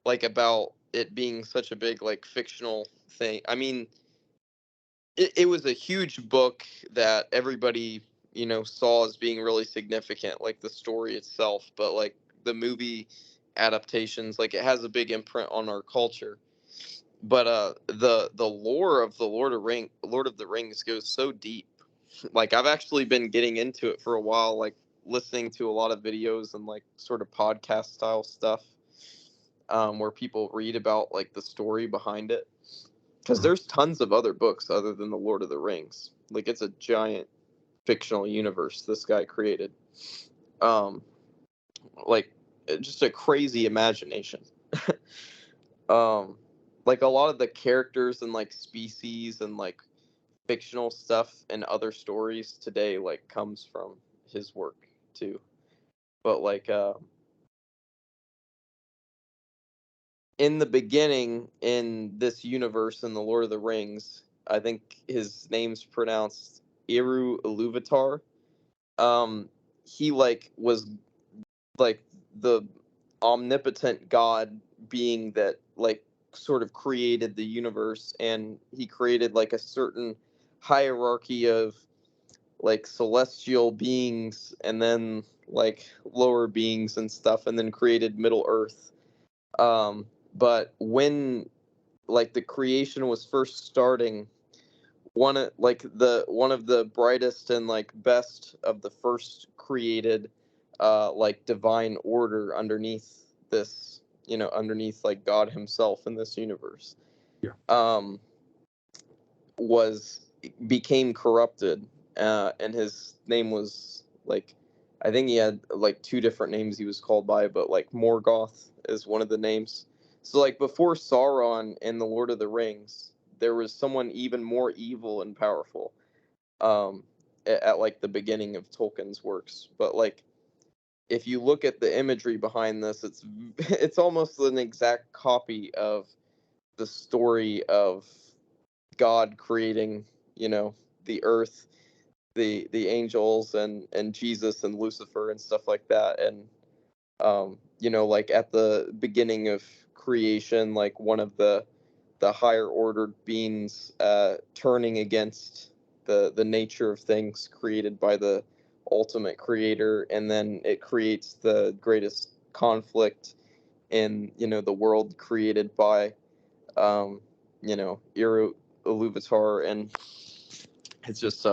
S1: like about it being such a big like fictional thing. I mean, it was a huge book that everybody, saw as being really significant, like the story itself, but like the movie adaptations, like it has a big imprint on our culture. But the lore of the Lord of the Rings goes so deep. Like I've actually been getting into it for a while, like listening to a lot of videos and like sort of podcast style stuff, where people read about like the story behind it, because
S2: Uh-huh.
S1: there's tons of other books other than the Lord of the Rings. Like it's a giant fictional universe this guy created. Um, like just a crazy imagination. um, like a lot of the characters and like species and like fictional stuff and other stories today like comes from his work too. But like in the beginning in this universe in the Lord of the Rings, I think his name's pronounced Eru Iluvatar. Um, he like was like the omnipotent God being that like sort of created the universe, and he created like a certain hierarchy of like celestial beings and then like lower beings and stuff, and then created Middle Earth. But when like the creation was first starting, one of the brightest and like best of the first created like divine order underneath this, underneath like God himself in this universe,
S2: Yeah.
S1: um was became corrupted, and his name was like, I think he had like two different names he was called by, but like Morgoth is one of the names. So like before Sauron in the Lord of the Rings, there was someone even more evil and powerful, at like the beginning of Tolkien's works. But like if you look at the imagery behind this, it's almost an exact copy of the story of God creating, you know, the earth, the angels and Jesus and Lucifer and stuff like that. And like at the beginning of creation, like one of the higher ordered beings turning against the nature of things created by the ultimate creator, and then it creates the greatest conflict in, the world created by Eru Iluvatar. And it's just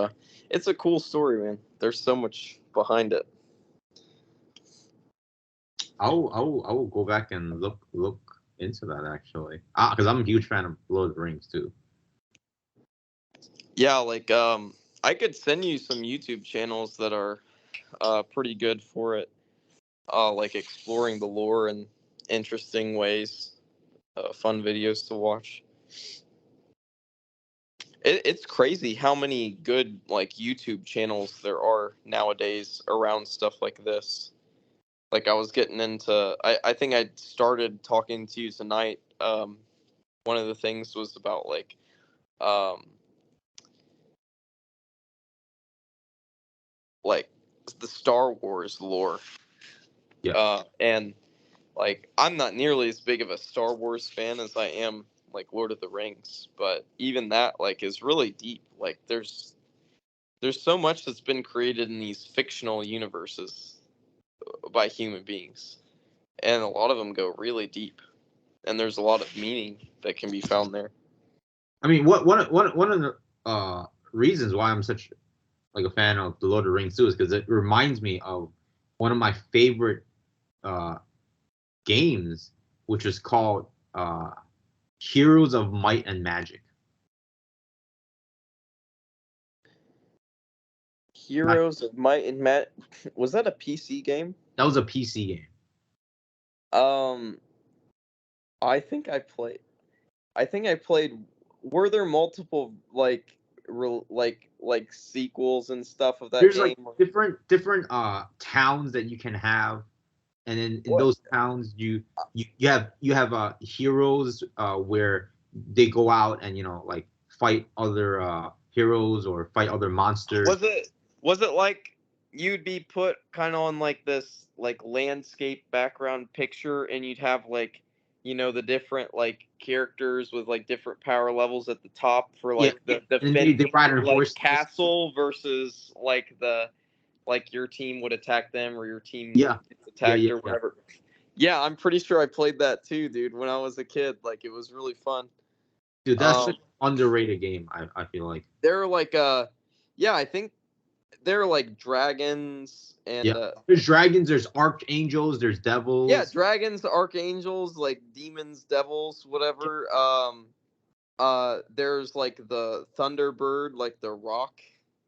S1: it's a cool story, man. There's so much behind it.
S2: I will go back and look into that actually. Because I'm a huge fan of Lord of the Rings too.
S1: Yeah, like I could send you some YouTube channels that are pretty good for it. Like exploring the lore in interesting ways, fun videos to watch. It's crazy how many good like YouTube channels there are nowadays around stuff like this. Like I was getting into, I think I started talking to you tonight, one of the things was about um like the Star Wars lore.
S2: Yeah.
S1: And like I'm not nearly as big of a Star Wars fan as I am like Lord of the Rings, but even that like is really deep. Like there's so much that's been created in these fictional universes by human beings, and a lot of them go really deep, and there's a lot of meaning that can be found there.
S2: I mean, one of the reasons why I'm such like a fan of the Lord of the Rings too is because it reminds me of one of my favorite uh, games, which is called Heroes of Might and Magic. That
S1: Heroes of Might and Matt, was that a PC game?
S2: that was a PC game.
S1: Um, I think I played. I think I played. Were there multiple like sequels and stuff of that
S2: There's like
S1: game?
S2: different towns that you can have, and then in
S1: What
S2: those towns you have heroes where they go out and like fight other heroes or fight other monsters.
S1: was it? Was it like you'd be put kind of on like this like landscape background picture, and you'd have like the different like characters with like different power levels at the top for
S2: Yeah,
S1: like the
S2: and they
S1: defending
S2: ride on
S1: like
S2: horses.
S1: castle versus like the like your team would attack them or your team
S2: Yeah,
S1: gets
S2: yeah,
S1: attacked
S2: yeah,
S1: or
S2: yeah.
S1: whatever. Yeah, I'm pretty sure I played that too, dude, when I was a kid. Like it was really fun.
S2: Dude, that's
S1: Um
S2: such an underrated game. I feel like.
S1: they're like yeah, I think they're like dragons
S2: Yeah,
S1: and
S2: there's dragons, there's archangels, there's
S1: yeah,
S2: devils.
S1: dragons, archangels, like demons, devils, whatever. There's like the Thunderbird, like the rock.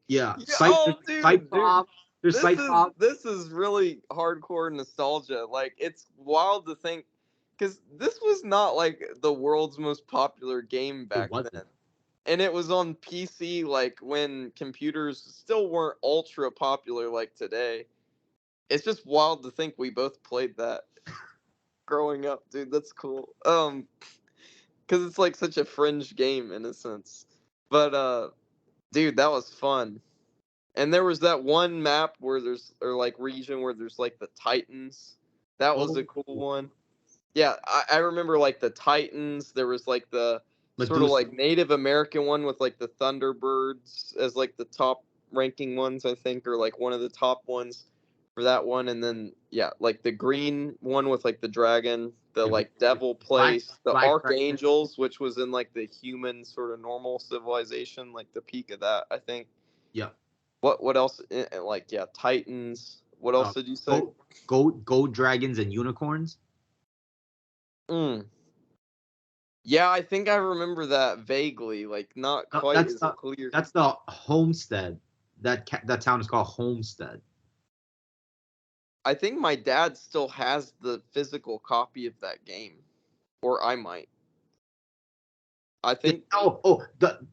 S2: Yeah,
S1: Yeah, oh dude,
S2: Cyclops. There's Cyclops.
S1: this is really hardcore nostalgia. Like it's wild to think because this was not like the world's most popular game
S2: It
S1: back then.
S2: wasn't.
S1: And it was on PC like when computers still weren't ultra popular like today. It's just wild to think we both played that growing up, dude. That's cool. Because it's like such a fringe game in a sense. But dude, that was fun. And there was that one map where there's or like region where there's like the Titans. That was a
S2: Oh,
S1: cool one. Yeah, I remember like the Titans. There was like the sort of
S2: Medusa.
S1: like Native American one with like the Thunderbirds as like the top ranking ones, I think, or like one of the top ones for that one. And then yeah, like the green one with like the dragon, the
S2: Yeah,
S1: like devil
S2: black
S1: place, the
S2: black dragon.
S1: archangels, which was in like the human sort of normal civilization, like the peak of that, I think.
S2: Yeah.
S1: What else? Like yeah, Titans. What else
S2: Uh,
S1: did you say?
S2: gold dragons and unicorns.
S1: Mm. Yeah, I think I remember that vaguely, like not
S2: Uh,
S1: quite
S2: That's
S1: as
S2: the
S1: clear.
S2: that's the homestead. That town is called Homestead.
S1: I think my dad still has the physical copy of that game, or I might. I
S2: Yeah,
S1: think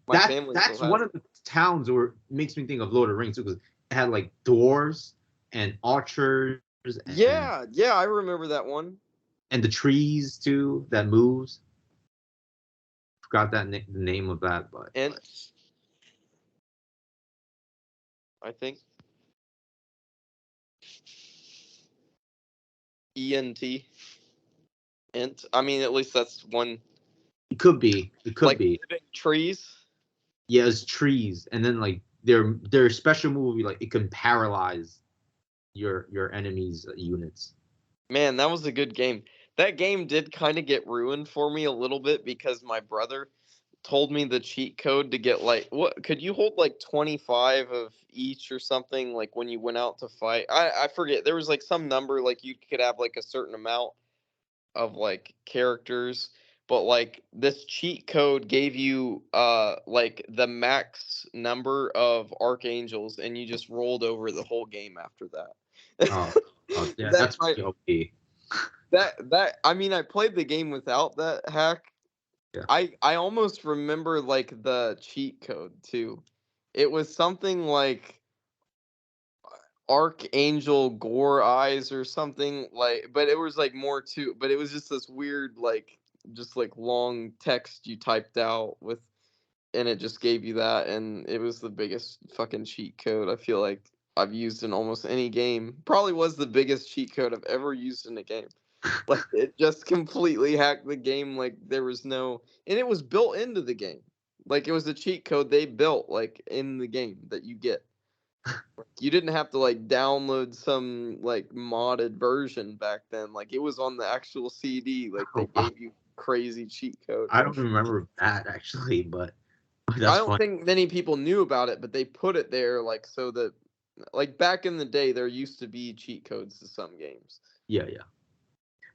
S1: my family still
S2: that's
S1: has
S2: one of
S1: it.
S2: the towns where makes me think of Lord of the Rings because it had like dwarves and archers
S1: Yeah, yeah, I remember that one.
S2: and the trees too that moves. Forgot the name of that, but
S1: And I think ENT. Ent. I mean, at least that's one.
S2: it could be. It could
S1: Like
S2: be.
S1: living trees.
S2: Yeah, it's trees, and then like their special move like it can paralyze your enemy's units.
S1: Man, that was a good game. That game did kind of get ruined for me a little bit because my brother told me the cheat code to get like what could you hold like 25 of each or something like when you went out to fight. I forget there was like some number like you could have like a certain amount of like characters, but like this cheat code gave you like the max number of archangels and you just rolled over the whole game after that.
S2: Oh, oh yeah,
S1: that
S2: that's
S1: might
S2: pretty OP.
S1: that I mean I played the game without that hack.
S2: Yeah.
S1: I almost remember like the cheat code too. It was something like Archangel Gore Eyes or something like, but it was like more too. But it was just this weird like. just like long text you typed out with, and it just gave you that, and it was the biggest fucking cheat code I feel like I've used in almost any game. Probably was the biggest cheat code I've ever used in a game. Like it just completely hacked the game. Like there was no, and it was built into the game. Like it was a cheat code they built like in the game that you get. You didn't have to like download some like modded version back then. Like it was on the actual CD. Like they
S2: Oh, wow.
S1: gave you crazy cheat code.
S2: I don't remember that actually, but
S1: I
S2: that's
S1: don't
S2: fun.
S1: think many people knew about it, but they put it there like so that like back in the day there used to be cheat codes to some games.
S2: Yeah, yeah.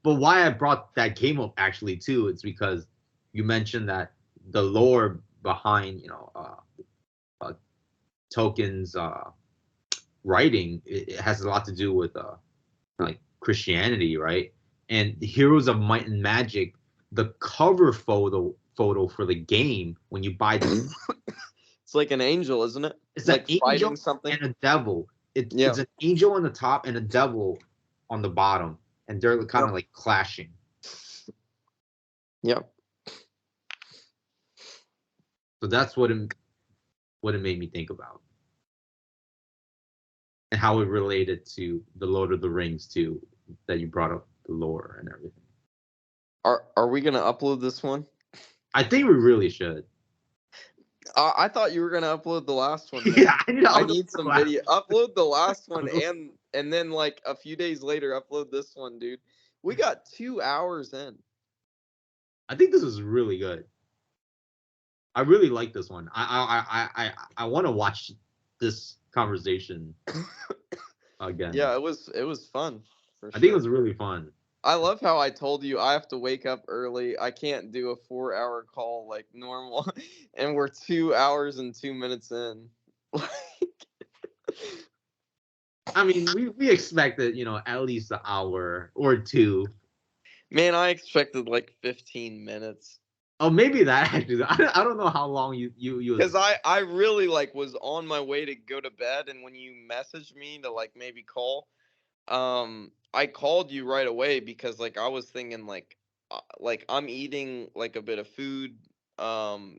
S2: But why I brought that game up actually too, it's because you mentioned that the lore behind, uh, tokens writing, it has a lot to do with like Christianity, right? And Heroes of Might and Magic, the cover photo for the game when you buy the,
S1: It's like an angel, isn't it?
S2: it's an
S1: Like
S2: angel
S1: fighting something.
S2: and a devil. It's
S1: Yeah.
S2: an angel on the top and a devil on the bottom, and they're kind
S1: Yep.
S2: of like clashing.
S1: Yep.
S2: So that's what it made me think about, and how it related to the Lord of the Rings too, that you brought up the lore and everything.
S1: Are we gonna upload this one?
S2: I think we really should.
S1: I thought you were gonna upload the last one, man.
S2: Yeah, I need to
S1: I
S2: upload
S1: need
S2: the
S1: some
S2: last
S1: video. Upload the last one
S2: one.
S1: and then like a few days later upload this one, dude. We got 2 hours in.
S2: I think this is really good. I really like this one. I want to watch this conversation again.
S1: Yeah, it was fun for
S2: I think it
S1: sure.
S2: was really fun.
S1: I love how I told you I have to wake up early. I can't do a 4 hour call like normal, and we're 2 hours and 2 minutes in.
S2: I mean, we expected, at least an hour or two.
S1: Man, I expected like 15 minutes.
S2: Oh, maybe that actually. I don't know how long you
S1: Cause I really like was on my way to go to bed, and when you messaged me to like maybe call, I called you right away because like I was thinking like I'm eating like a bit of food, um,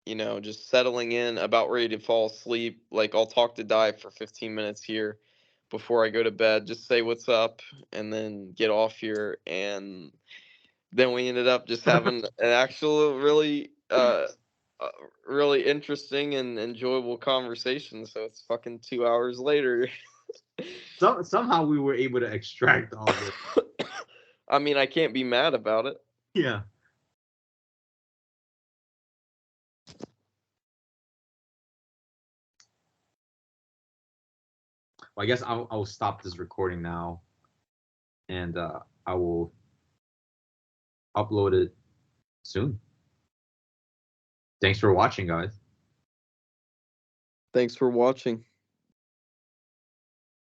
S1: just settling in, about ready to fall asleep. Like I'll talk to Di for 15 minutes here before I go to bed, just say what's up, and then get off here. And then we ended up just having an actual uh really interesting and enjoyable conversation. So it's fucking 2 hours later.
S2: somehow we were able to extract all this.
S1: I mean, I can't be mad about it.
S2: Yeah. Well, I guess I'll stop this recording now, and I will upload it soon. Thanks for watching, guys.
S1: Thanks for watching.